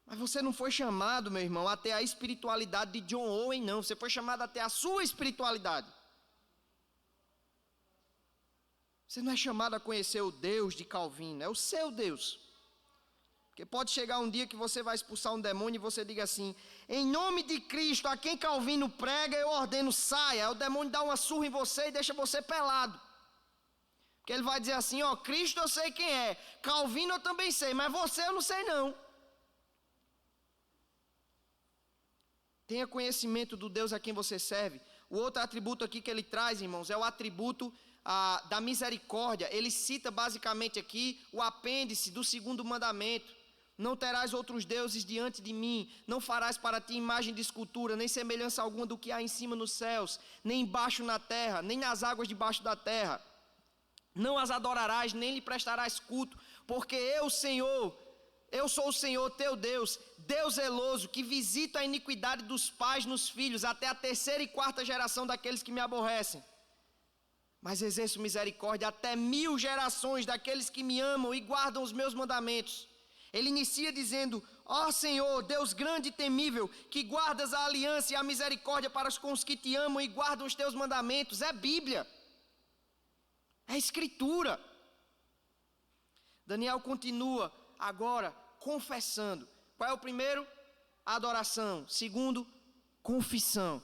Mas você não foi chamado, meu irmão, a ter a espiritualidade de John Owen, não. Você foi chamado a ter a sua espiritualidade. Você não é chamado a conhecer o Deus de Calvino, é o seu Deus. Porque pode chegar um dia que você vai expulsar um demônio e você diga assim: em nome de Cristo, a quem Calvino prega, eu ordeno, saia. Aí o demônio dá uma surra em você e deixa você pelado. Porque ele vai dizer assim: ó, Cristo eu sei quem é, Calvino eu também sei, mas você eu não sei não. Tenha conhecimento do Deus a quem você serve. O outro atributo aqui que ele traz, irmãos, é o atributo da misericórdia, ele cita basicamente aqui o apêndice do segundo mandamento. Não terás outros deuses diante de mim, não farás para ti imagem de escultura, nem semelhança alguma do que há em cima nos céus, nem embaixo na terra, nem nas águas debaixo da terra. Não as adorarás, nem lhe prestarás culto, porque eu, Senhor, eu sou o Senhor teu Deus, Deus zeloso, que visita a iniquidade dos pais nos filhos, até a terceira e quarta geração daqueles que me aborrecem. Mas exerço misericórdia até 1000 gerações daqueles que me amam e guardam os meus mandamentos. Ele inicia dizendo: ó Senhor, Deus grande e temível, que guardas a aliança e a misericórdia para com os que te amam e guardam os teus mandamentos. É Bíblia, é Escritura. Daniel continua agora confessando. Qual é o primeiro? Adoração. Segundo, confissão.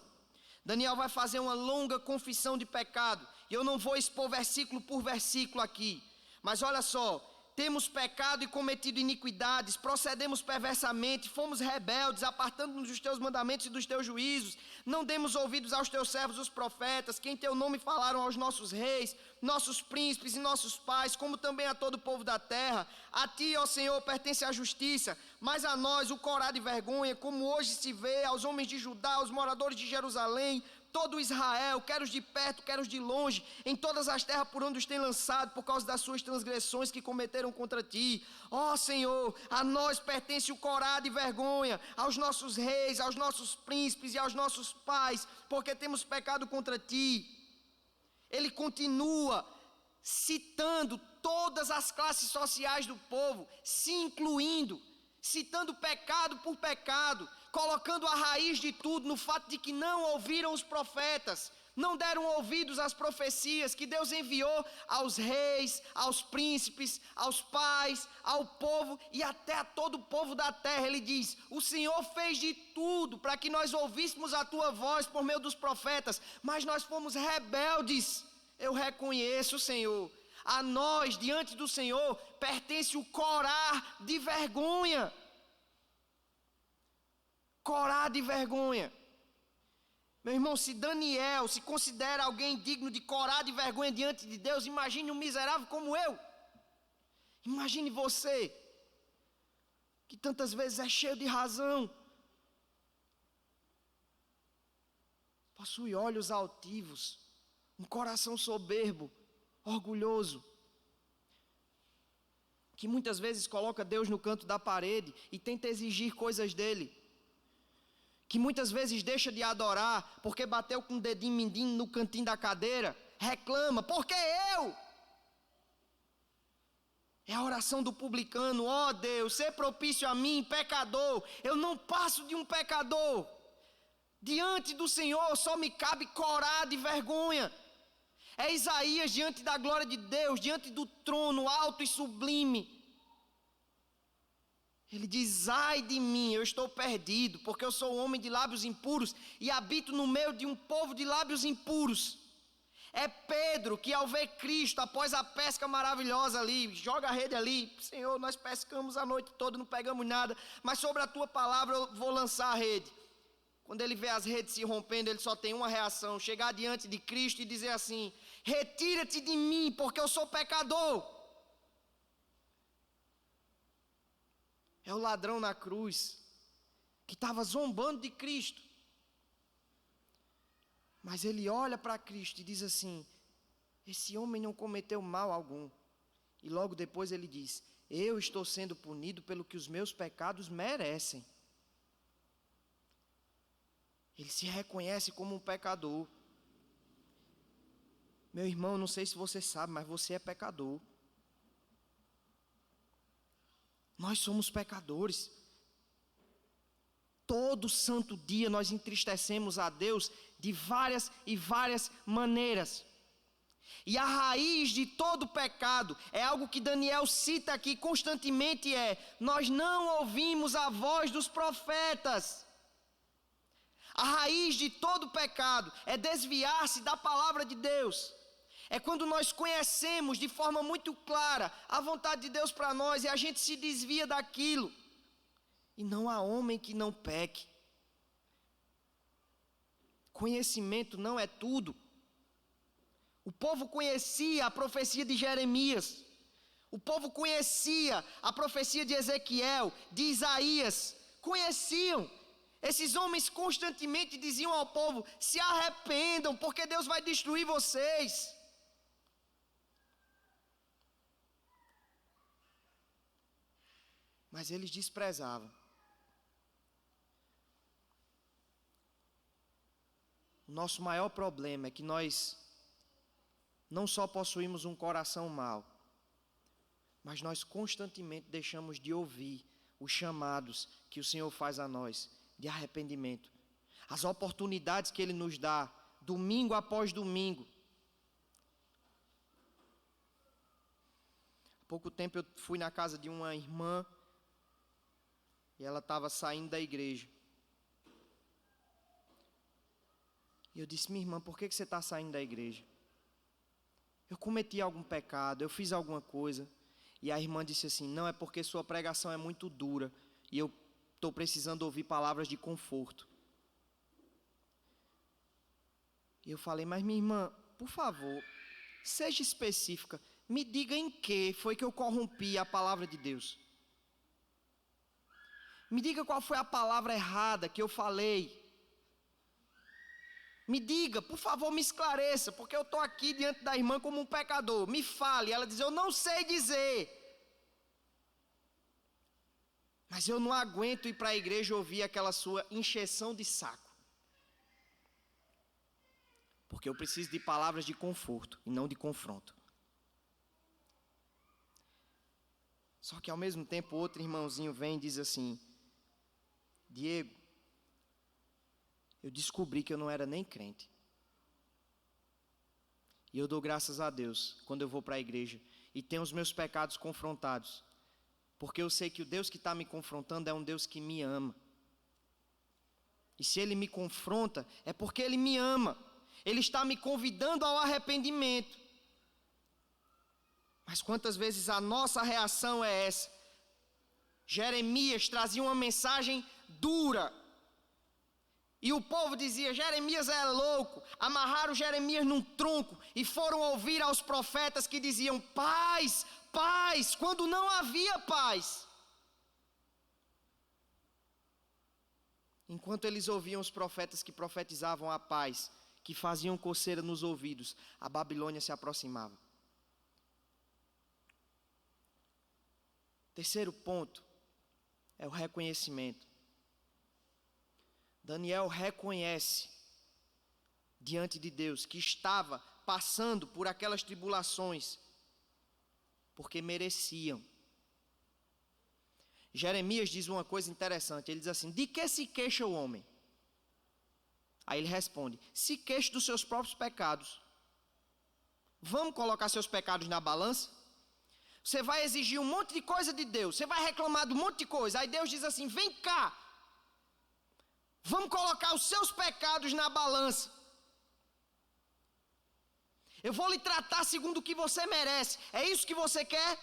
Daniel vai fazer uma longa confissão de pecado. E eu não vou expor versículo por versículo aqui. Mas olha só. Temos pecado e cometido iniquidades, procedemos perversamente, fomos rebeldes, apartando-nos dos teus mandamentos e dos teus juízos. Não demos ouvidos aos teus servos, os profetas, que em teu nome falaram aos nossos reis, nossos príncipes e nossos pais, como também a todo o povo da terra. A ti, ó Senhor, pertence a justiça, mas a nós o corá de vergonha, como hoje se vê aos homens de Judá, aos moradores de Jerusalém, todo Israel, quer os de perto, quer os de longe, em todas as terras por onde os tem lançado, por causa das suas transgressões que cometeram contra ti. Ó Senhor, a nós pertence o corá de vergonha, aos nossos reis, aos nossos príncipes e aos nossos pais, porque temos pecado contra ti. Ele continua citando todas as classes sociais do povo, se incluindo, citando pecado por pecado, colocando a raiz de tudo no fato de que não ouviram os profetas, não deram ouvidos às profecias que Deus enviou aos reis, aos príncipes, aos pais, ao povo e até a todo o povo da terra. Ele diz: o Senhor fez de tudo para que nós ouvíssemos a tua voz por meio dos profetas, mas nós fomos rebeldes. Eu reconheço, Senhor. A nós, diante do Senhor, pertence o corá de vergonha. Corá de vergonha. Meu irmão, se Daniel se considera alguém digno de corá de vergonha diante de Deus, imagine um miserável como eu. Imagine você, que tantas vezes é cheio de razão, possui olhos altivos, um coração soberbo, orgulhoso, que muitas vezes coloca Deus no canto da parede e tenta exigir coisas dele, que muitas vezes deixa de adorar porque bateu com o dedinho mindinho no cantinho da cadeira, reclama: porque eu? É a oração do publicano: ó Deus, sê propício a mim, pecador. Eu não passo de um pecador. Diante do Senhor só me cabe corá de vergonha. É Isaías diante da glória de Deus, diante do trono alto e sublime. Ele diz: ai de mim, eu estou perdido, porque eu sou um homem de lábios impuros e habito no meio de um povo de lábios impuros. É Pedro que, ao ver Cristo, após a pesca maravilhosa ali, joga a rede ali: Senhor, nós pescamos a noite toda, não pegamos nada, mas sobre a tua palavra eu vou lançar a rede. Quando ele vê as redes se rompendo, ele só tem uma reação: chegar diante de Cristo e dizer assim: retira-te de mim, porque eu sou pecador. É o ladrão na cruz, que estava zombando de Cristo. Mas ele olha para Cristo e diz assim: esse homem não cometeu mal algum. E logo depois ele diz: eu estou sendo punido pelo que os meus pecados merecem. Ele se reconhece como um pecador. Meu irmão, não sei se você sabe, mas você é pecador. Nós somos pecadores. Todo santo dia nós entristecemos a Deus de várias e várias maneiras. E a raiz de todo pecado é algo que Daniel cita aqui constantemente: nós não ouvimos a voz dos profetas. A raiz de todo pecado é desviar-se da palavra de Deus. É quando nós conhecemos de forma muito clara a vontade de Deus para nós e a gente se desvia daquilo. E não há homem que não peque. Conhecimento não é tudo. O povo conhecia a profecia de Jeremias. O povo conhecia a profecia de Ezequiel, de Isaías. Conheciam. Esses homens constantemente diziam ao povo: se arrependam, porque Deus vai destruir vocês. Mas eles desprezavam. O nosso maior problema é que nós não só possuímos um coração mau, mas nós constantemente deixamos de ouvir os chamados que o Senhor faz a nós de arrependimento. As oportunidades que Ele nos dá, domingo após domingo. Há pouco tempo eu fui na casa de uma irmã e ela estava saindo da igreja. E eu disse: minha irmã, por que você está saindo da igreja? Eu cometi algum pecado, eu fiz alguma coisa. E a irmã disse assim: não, é porque sua pregação é muito dura e eu estou precisando ouvir palavras de conforto. E eu falei: mas minha irmã, por favor, seja específica, me diga em que foi que eu corrompi a palavra de Deus. Me diga qual foi a palavra errada que eu falei. Me diga, por favor, me esclareça, porque eu estou aqui diante da irmã como um pecador. Me fale. Ela diz: eu não sei dizer. Mas eu não aguento ir para a igreja ouvir aquela sua encheção de saco. Porque eu preciso de palavras de conforto e não de confronto. Só que ao mesmo tempo outro irmãozinho vem e diz assim: Diego, eu descobri que eu não era nem crente. E eu dou graças a Deus quando eu vou para a igreja e tenho os meus pecados confrontados. Porque eu sei que o Deus que está me confrontando é um Deus que me ama. E se Ele me confronta, é porque Ele me ama. Ele está me convidando ao arrependimento. Mas quantas vezes a nossa reação é essa? Jeremias trazia uma mensagem dura. E o povo dizia: Jeremias é louco. Amarraram Jeremias num tronco e foram ouvir aos profetas que diziam: paz, paz, quando não havia paz. Enquanto eles ouviam os profetas que profetizavam a paz, que faziam coceira nos ouvidos, a Babilônia se aproximava. Terceiro ponto é o reconhecimento. Daniel reconhece diante de Deus que estava passando por aquelas tribulações porque mereciam. Jeremias diz uma coisa interessante, ele diz assim: de que se queixa o homem? Aí ele responde: se queixa dos seus próprios pecados. Vamos colocar seus pecados na balança? Você vai exigir um monte de coisa de Deus, você vai reclamar de um monte de coisa, aí Deus diz assim: vem cá, vamos colocar os seus pecados na balança. Eu vou lhe tratar segundo o que você merece. É isso que você quer?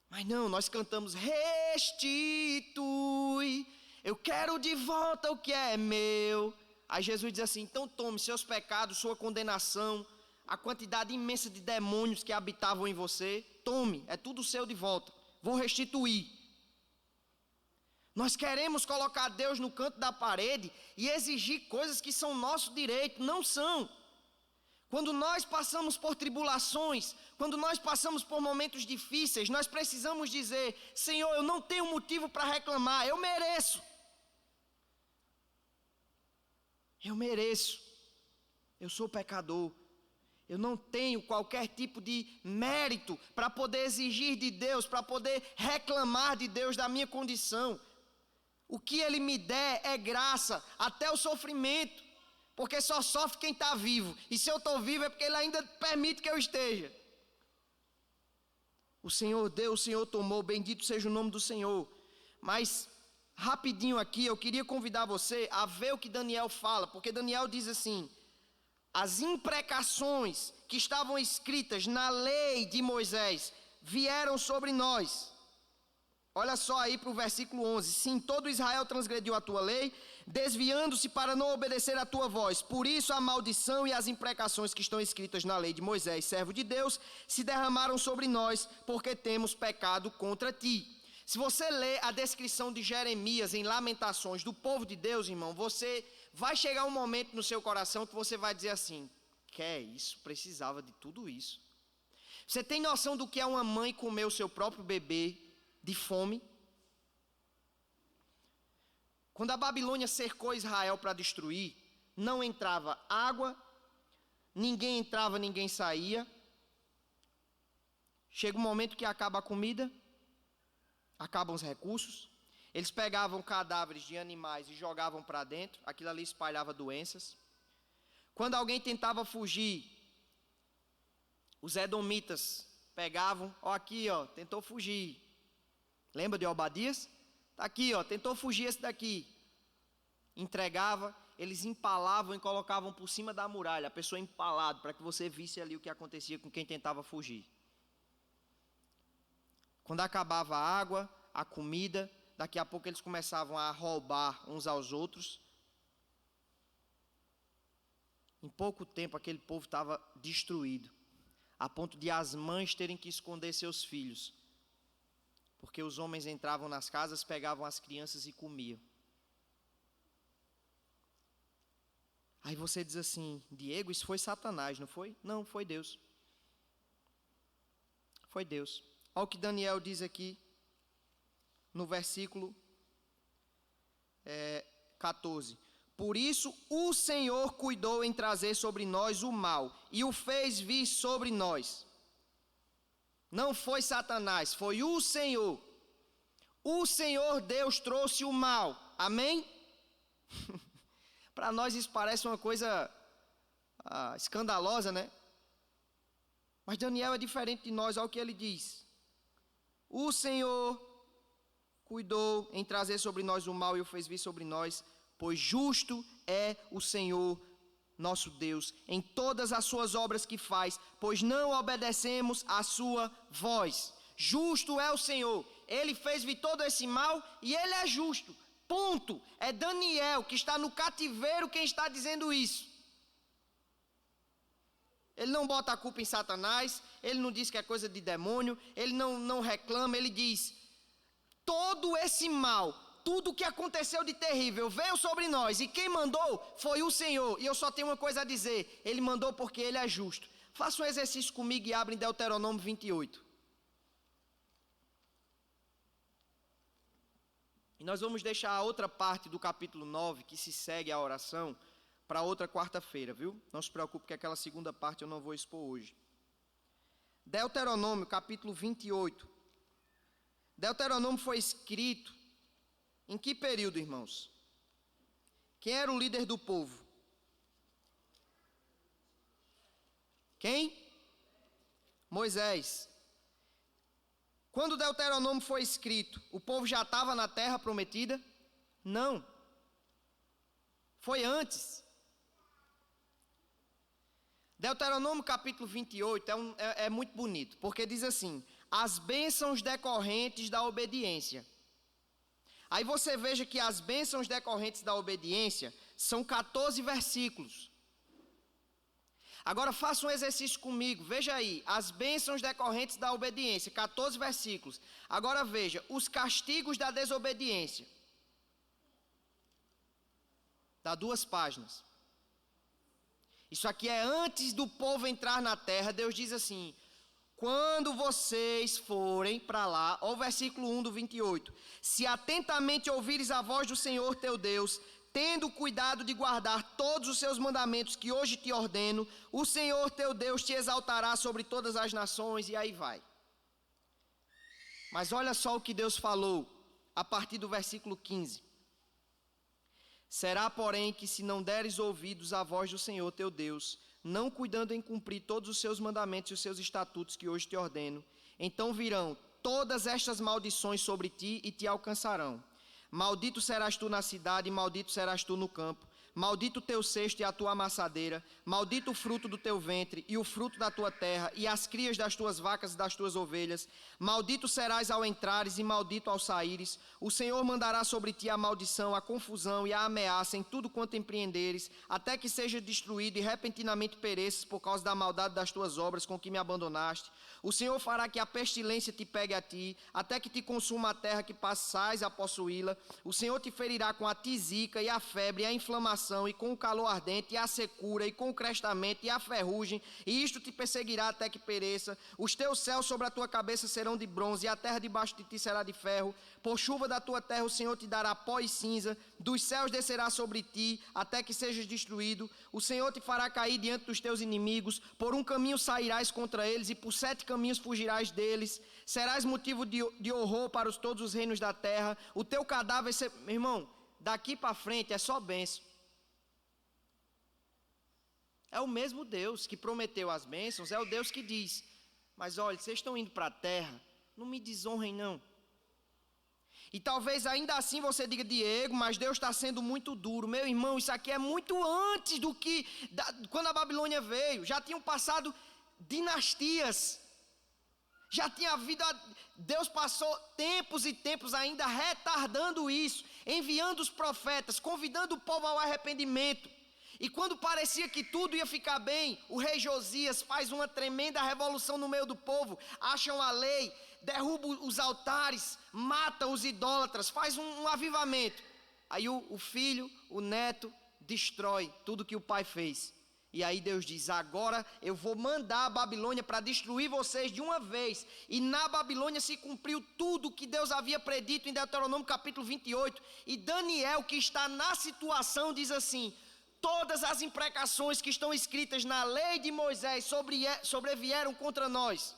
Mas não, nós cantamos: restitui, eu quero de volta o que é meu. Aí Jesus diz assim: então tome seus pecados, sua condenação, a quantidade imensa de demônios que habitavam em você, tome, é tudo seu de volta, vou restituir. Nós queremos colocar Deus no canto da parede e exigir coisas que são nosso direito, não são. Quando nós passamos por tribulações, quando nós passamos por momentos difíceis, nós precisamos dizer: Senhor, eu não tenho motivo para reclamar, eu mereço. Eu mereço. Eu sou pecador. Eu não tenho qualquer tipo de mérito para poder exigir de Deus, para poder reclamar de Deus da minha condição. O que Ele me der é graça, até o sofrimento, porque só sofre quem está vivo. E se eu estou vivo é porque Ele ainda permite que eu esteja. O Senhor deu, o Senhor tomou, bendito seja o nome do Senhor. Mas, rapidinho aqui, eu queria convidar você a ver o que Daniel fala, porque Daniel diz assim: as imprecações que estavam escritas na lei de Moisés vieram sobre nós. Olha só aí para o versículo 11. Sim, todo Israel transgrediu a tua lei, desviando-se para não obedecer a tua voz. Por isso a maldição e as imprecações que estão escritas na lei de Moisés, servo de Deus, se derramaram sobre nós, porque temos pecado contra ti. Se você ler a descrição de Jeremias em Lamentações do povo de Deus, irmão, você vai chegar um momento no seu coração que você vai dizer assim: que é isso? Precisava de tudo isso. Você tem noção do que é uma mãe comer o seu próprio bebê de fome? Quando a Babilônia cercou Israel para destruir, não entrava água, ninguém entrava, ninguém saía. Chega um momento que acaba a comida, acabam os recursos. Eles pegavam cadáveres de animais e jogavam para dentro, aquilo ali espalhava doenças. Quando alguém tentava fugir, os edomitas pegavam, aqui, tentou fugir. Lembra de Obadias? Está aqui, tentou fugir esse daqui. Entregava, eles empalavam e colocavam por cima da muralha, a pessoa empalada, para que você visse ali o que acontecia com quem tentava fugir. Quando acabava a água, a comida, daqui a pouco eles começavam a roubar uns aos outros. Em pouco tempo aquele povo estava destruído, a ponto de as mães terem que esconder seus filhos, porque os homens entravam nas casas, pegavam as crianças e comiam. Aí você diz assim: Diego, isso foi Satanás, não foi? Não, foi Deus. Foi Deus. Olha o que Daniel diz aqui, no versículo 14. Por isso o Senhor cuidou em trazer sobre nós o mal, e o fez vir sobre nós. Não foi Satanás, foi o Senhor. O Senhor Deus trouxe o mal. Amém? Para nós isso parece uma coisa escandalosa, né? Mas Daniel é diferente de nós, olha o que ele diz. O Senhor cuidou em trazer sobre nós o mal e o fez vir sobre nós, pois justo é o Senhor nosso Deus em todas as suas obras que faz, pois não obedecemos a sua voz. Justo é o Senhor, Ele fez vir todo esse mal e Ele é justo, ponto. É Daniel que está no cativeiro quem está dizendo isso. Ele não bota a culpa em Satanás, ele não diz que é coisa de demônio, ele não reclama, ele diz: todo esse mal, tudo o que aconteceu de terrível veio sobre nós, e quem mandou foi o Senhor. E eu só tenho uma coisa a dizer: Ele mandou porque Ele é justo. Faça um exercício comigo e abra em Deuteronômio 28. E nós vamos deixar a outra parte do capítulo 9, que se segue à oração, para outra quarta-feira, viu? Não se preocupe que aquela segunda parte eu não vou expor hoje. Deuteronômio, capítulo 28. Deuteronômio foi escrito em que período, irmãos? Quem era o líder do povo? Quem? Moisés. Quando o Deuteronômio foi escrito, o povo já estava na terra prometida? Não. Foi antes. Deuteronômio capítulo 28 é muito bonito, porque diz assim: as bênçãos decorrentes da obediência. Aí você veja que as bênçãos decorrentes da obediência são 14 versículos. Agora faça um exercício comigo, veja aí, as bênçãos decorrentes da obediência, 14 versículos. Agora veja, os castigos da desobediência. Dá 2 páginas. Isso aqui é antes do povo entrar na terra. Deus diz assim: quando vocês forem para lá, ó o versículo 1 do 28, se atentamente ouvires a voz do Senhor teu Deus, tendo cuidado de guardar todos os seus mandamentos que hoje te ordeno, o Senhor teu Deus te exaltará sobre todas as nações, e aí vai. Mas olha só o que Deus falou a partir do versículo 15. Será, porém, que se não deres ouvidos à voz do Senhor teu Deus, não cuidando em cumprir todos os seus mandamentos e os seus estatutos que hoje te ordeno, então virão todas estas maldições sobre ti e te alcançarão. Maldito serás tu na cidade e maldito serás tu no campo. maldito o teu cesto e a tua amassadeira, maldito o fruto do teu ventre e o fruto da tua terra e as crias das tuas vacas e das tuas ovelhas. Maldito serás ao entrares e maldito ao saíres. O Senhor mandará sobre ti a maldição, a confusão e a ameaça em tudo quanto empreenderes, até que seja destruído e repentinamente pereças por causa da maldade das tuas obras com que me abandonaste. O Senhor fará que a pestilência te pegue a ti, até que te consuma a terra que passais a possuí-la. O Senhor te ferirá com a tisica e a febre e a inflamação, e com o calor ardente, e a secura, e com o crestamento, e a ferrugem, e isto te perseguirá até que pereça. Os teus céus sobre a tua cabeça serão de bronze, e a terra debaixo de ti será de ferro. Por chuva da tua terra o Senhor te dará pó e cinza, dos céus descerá sobre ti, até que sejas destruído. O Senhor te fará cair diante dos teus inimigos, por um caminho sairás contra eles, e por 7 caminhos fugirás deles. Serás motivo de horror para todos os reinos da terra. O teu cadáver... Meu irmão, daqui para frente é só bênção. É o mesmo Deus que prometeu as bênçãos, é o Deus que diz: mas olha, vocês estão indo para a terra, não me desonrem não. E talvez ainda assim você diga: Diego, mas Deus está sendo muito duro. Meu irmão, isso aqui é muito antes do que... quando a Babilônia veio, já tinham passado dinastias. Já tinha havido... Deus passou tempos e tempos ainda retardando isso, enviando os profetas, convidando o povo ao arrependimento. E quando parecia que tudo ia ficar bem, o rei Josias faz uma tremenda revolução no meio do povo, acham a lei, derruba os altares, mata os idólatras, faz um avivamento. Aí o filho, o neto, destrói tudo que o pai fez. E aí Deus diz: agora eu vou mandar a Babilônia para destruir vocês de uma vez. E na Babilônia se cumpriu tudo que Deus havia predito em Deuteronômio capítulo 28. E Daniel, que está na situação, diz assim: todas as imprecações que estão escritas na lei de Moisés sobrevieram contra nós.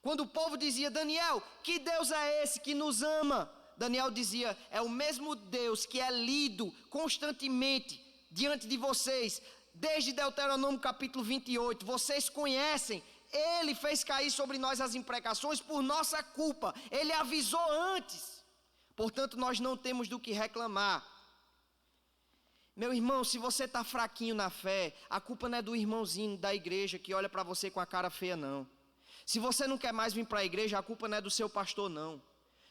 Quando o povo dizia: Daniel, que Deus é esse que nos ama? Daniel dizia: é o mesmo Deus que é lido constantemente diante de vocês, desde Deuteronômio capítulo 28, vocês conhecem. Ele fez cair sobre nós as imprecações por nossa culpa, ele avisou antes, portanto nós não temos do que reclamar. Meu irmão, se você está fraquinho na fé, a culpa não é do irmãozinho da igreja que olha para você com a cara feia, não. Se você não quer mais vir para a igreja, a culpa não é do seu pastor, não.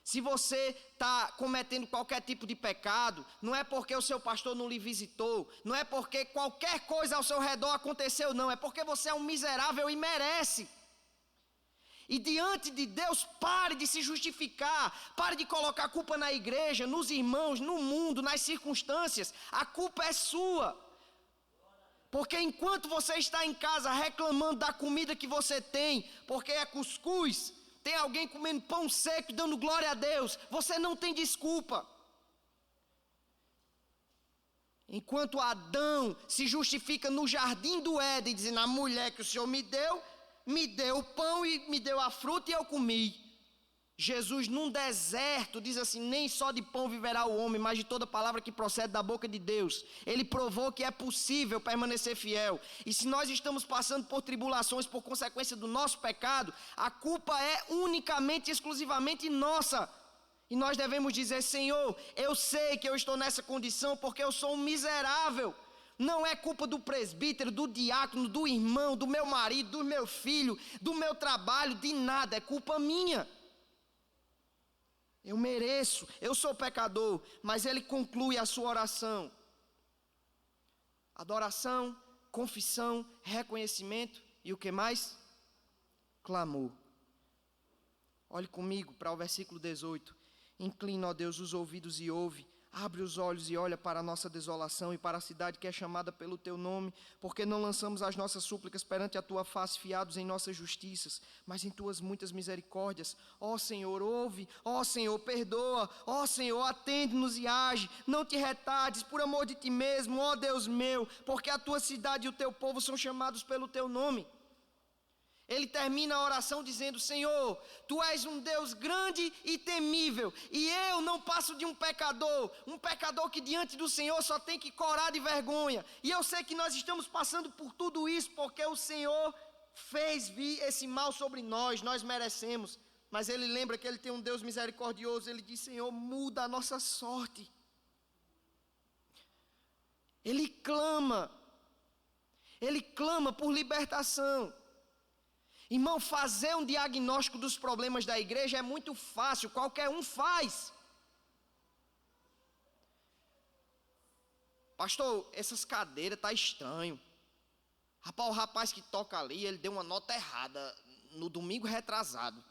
Se você está cometendo qualquer tipo de pecado, não é porque o seu pastor não lhe visitou, não é porque qualquer coisa ao seu redor aconteceu, não. É porque você é um miserável e merece. E diante de Deus, pare de se justificar, pare de colocar a culpa na igreja, nos irmãos, no mundo, nas circunstâncias. A culpa é sua. Porque enquanto você está em casa reclamando da comida que você tem, porque é cuscuz, tem alguém comendo pão seco e dando glória a Deus, você não tem desculpa. Enquanto Adão se justifica no jardim do Éden, dizendo: a mulher que o Senhor me deu o pão e me deu a fruta e eu comi. Jesus num deserto diz assim: nem só de pão viverá o homem, mas de toda palavra que procede da boca de Deus. Ele provou que é possível permanecer fiel. E se nós estamos passando por tribulações por consequência do nosso pecado, a culpa é unicamente, exclusivamente nossa. E nós devemos dizer: Senhor, eu sei que eu estou nessa condição porque eu sou um miserável. Não é culpa do presbítero, do diácono, do irmão, do meu marido, do meu filho, do meu trabalho, de nada, é culpa minha. Eu mereço, eu sou pecador. Mas ele conclui a sua oração: adoração, confissão, reconhecimento e o que mais? Clamor. Olhe comigo para o versículo 18. Inclina, ó Deus, os ouvidos e ouve. Abre os olhos e olha para a nossa desolação e para a cidade que é chamada pelo teu nome, porque não lançamos as nossas súplicas perante a tua face, fiados em nossas justiças, mas em tuas muitas misericórdias. Ó Senhor, ouve, ó Senhor, perdoa, ó Senhor, atende-nos e age, não te retardes, por amor de ti mesmo, ó Deus meu, porque a tua cidade e o teu povo são chamados pelo teu nome. Ele termina a oração dizendo: Senhor, Tu és um Deus grande e temível, e eu não passo de um pecador que diante do Senhor só tem que corar de vergonha. E eu sei que nós estamos passando por tudo isso porque o Senhor fez vir esse mal sobre nós merecemos. Mas Ele lembra que Ele tem um Deus misericordioso. Ele diz: Senhor, muda a nossa sorte. Ele clama por libertação. Irmão, fazer um diagnóstico dos problemas da igreja é muito fácil, qualquer um faz. Pastor, essas cadeiras tá estranho. Rapaz, o rapaz que toca ali, ele deu uma nota errada no domingo retrasado.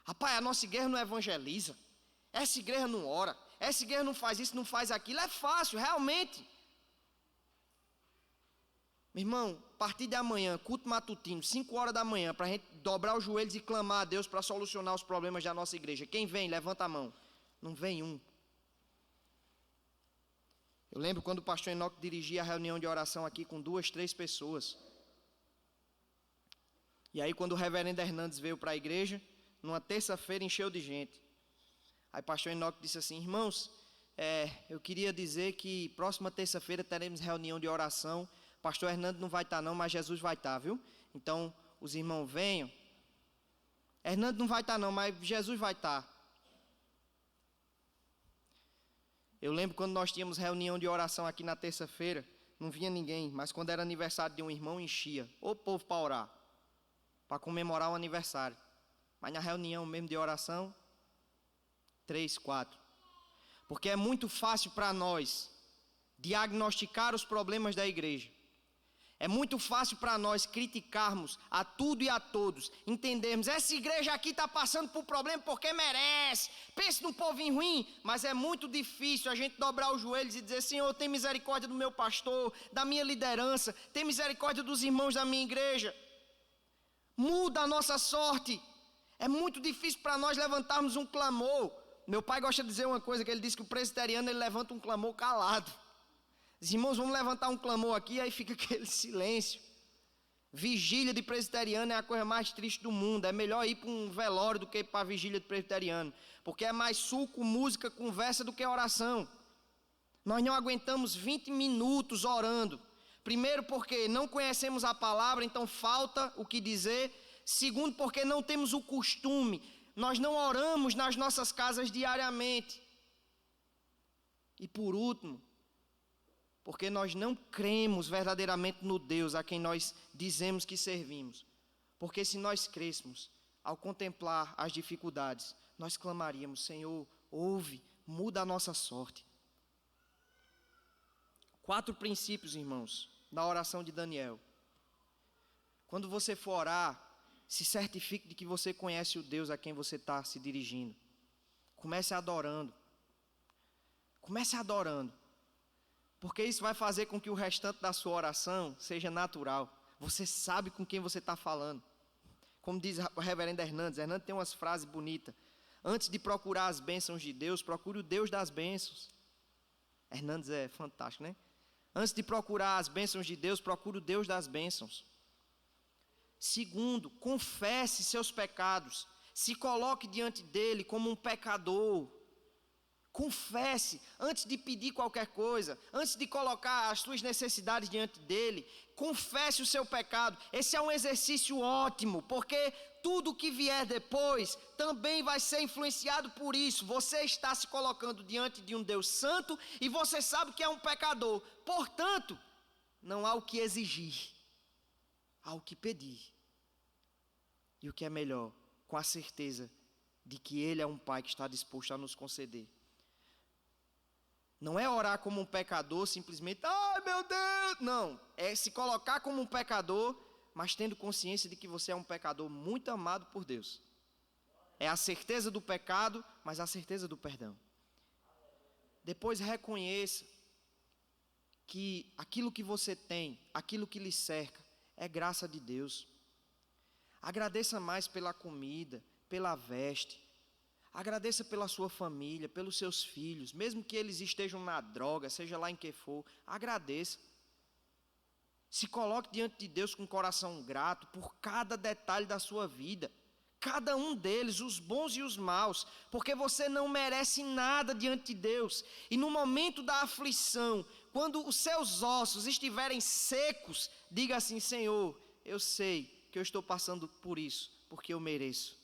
Rapaz, a nossa igreja não evangeliza. Essa igreja não ora. Essa igreja não faz isso, não faz aquilo. É fácil, realmente. Meu irmão, a partir de amanhã, culto matutino, 5 horas da manhã, para a gente dobrar os joelhos e clamar a Deus para solucionar os problemas da nossa igreja. Quem vem, levanta a mão. Não vem um. Eu lembro quando o pastor Enoque dirigia a reunião de oração aqui com 2, 3 pessoas. E aí quando o reverendo Hernandes veio para a igreja, numa terça-feira encheu de gente. Aí o pastor Enoque disse assim: irmãos, eu queria dizer que próxima terça-feira teremos reunião de oração. Pastor Hernandes não vai estar não, mas Jesus vai estar, viu? Então os irmãos venham. Hernandes não vai estar não, mas Jesus vai estar. Eu lembro quando nós tínhamos reunião de oração aqui na terça-feira, não vinha ninguém, mas quando era aniversário de um irmão, enchia. O povo para orar, para comemorar o aniversário. Mas na reunião mesmo de oração, 3, 4. Porque é muito fácil para nós diagnosticar os problemas da igreja. É muito fácil para nós criticarmos a tudo e a todos, entendermos, essa igreja aqui está passando por problema porque merece, pense no povinho ruim, mas é muito difícil a gente dobrar os joelhos e dizer: Senhor, tem misericórdia do meu pastor, da minha liderança, tem misericórdia dos irmãos da minha igreja, muda a nossa sorte. É muito difícil para nós levantarmos um clamor. Meu pai gosta de dizer uma coisa, que ele diz que o presbiteriano ele levanta um clamor calado. Os irmãos, vamos levantar um clamor aqui, aí fica aquele silêncio. Vigília de presbiteriano é a coisa mais triste do mundo. É melhor ir para um velório do que ir para a vigília de presbiteriano, porque é mais suco, música, conversa do que oração. Nós não aguentamos 20 minutos orando. Primeiro porque não conhecemos a palavra, então falta o que dizer. Segundo porque não temos o costume. Nós não oramos nas nossas casas diariamente. E por último, porque nós não cremos verdadeiramente no Deus a quem nós dizemos que servimos. Porque se nós crêssemos, ao contemplar as dificuldades, nós clamaríamos: Senhor, ouve, muda a nossa sorte. 4 princípios, irmãos, da oração de Daniel. Quando você for orar, se certifique de que você conhece o Deus a quem você está se dirigindo. Comece adorando. Comece adorando. Porque isso vai fazer com que o restante da sua oração seja natural. Você sabe com quem você está falando. Como diz o reverendo Hernandes, Hernandes tem umas frases bonitas. Antes de procurar as bênçãos de Deus, procure o Deus das bênçãos. Hernandes é fantástico, né? Antes de procurar as bênçãos de Deus, procure o Deus das bênçãos. Segundo, confesse seus pecados. Se coloque diante dele como um pecador. Confesse, antes de pedir qualquer coisa, antes de colocar as suas necessidades diante dele, confesse o seu pecado. Esse é um exercício ótimo, porque tudo que vier depois também vai ser influenciado por isso. Você está se colocando diante de um Deus santo e você sabe que é um pecador. Portanto, não há o que exigir, há o que pedir. E o que é melhor, com a certeza de que ele é um Pai que está disposto a nos conceder. Não é orar como um pecador, simplesmente, ai meu Deus, não. É se colocar como um pecador, mas tendo consciência de que você é um pecador muito amado por Deus. É a certeza do pecado, mas a certeza do perdão. Depois reconheça que aquilo que você tem, aquilo que lhe cerca, é graça de Deus. Agradeça mais pela comida, pela veste. Agradeça pela sua família, pelos seus filhos, mesmo que eles estejam na droga, seja lá em que for, agradeça. Se coloque diante de Deus com um coração grato por cada detalhe da sua vida, cada um deles, os bons e os maus, porque você não merece nada diante de Deus. E no momento da aflição, quando os seus ossos estiverem secos, diga assim: Senhor, eu sei que eu estou passando por isso, porque eu mereço.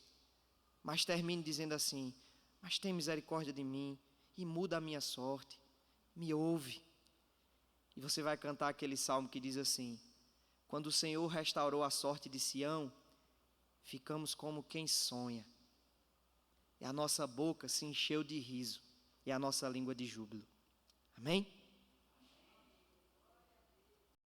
Mas termine dizendo assim: mas tem misericórdia de mim e muda a minha sorte, me ouve. E você vai cantar aquele salmo que diz assim: quando o Senhor restaurou a sorte de Sião, ficamos como quem sonha. E a nossa boca se encheu de riso, e a nossa língua de júbilo. Amém?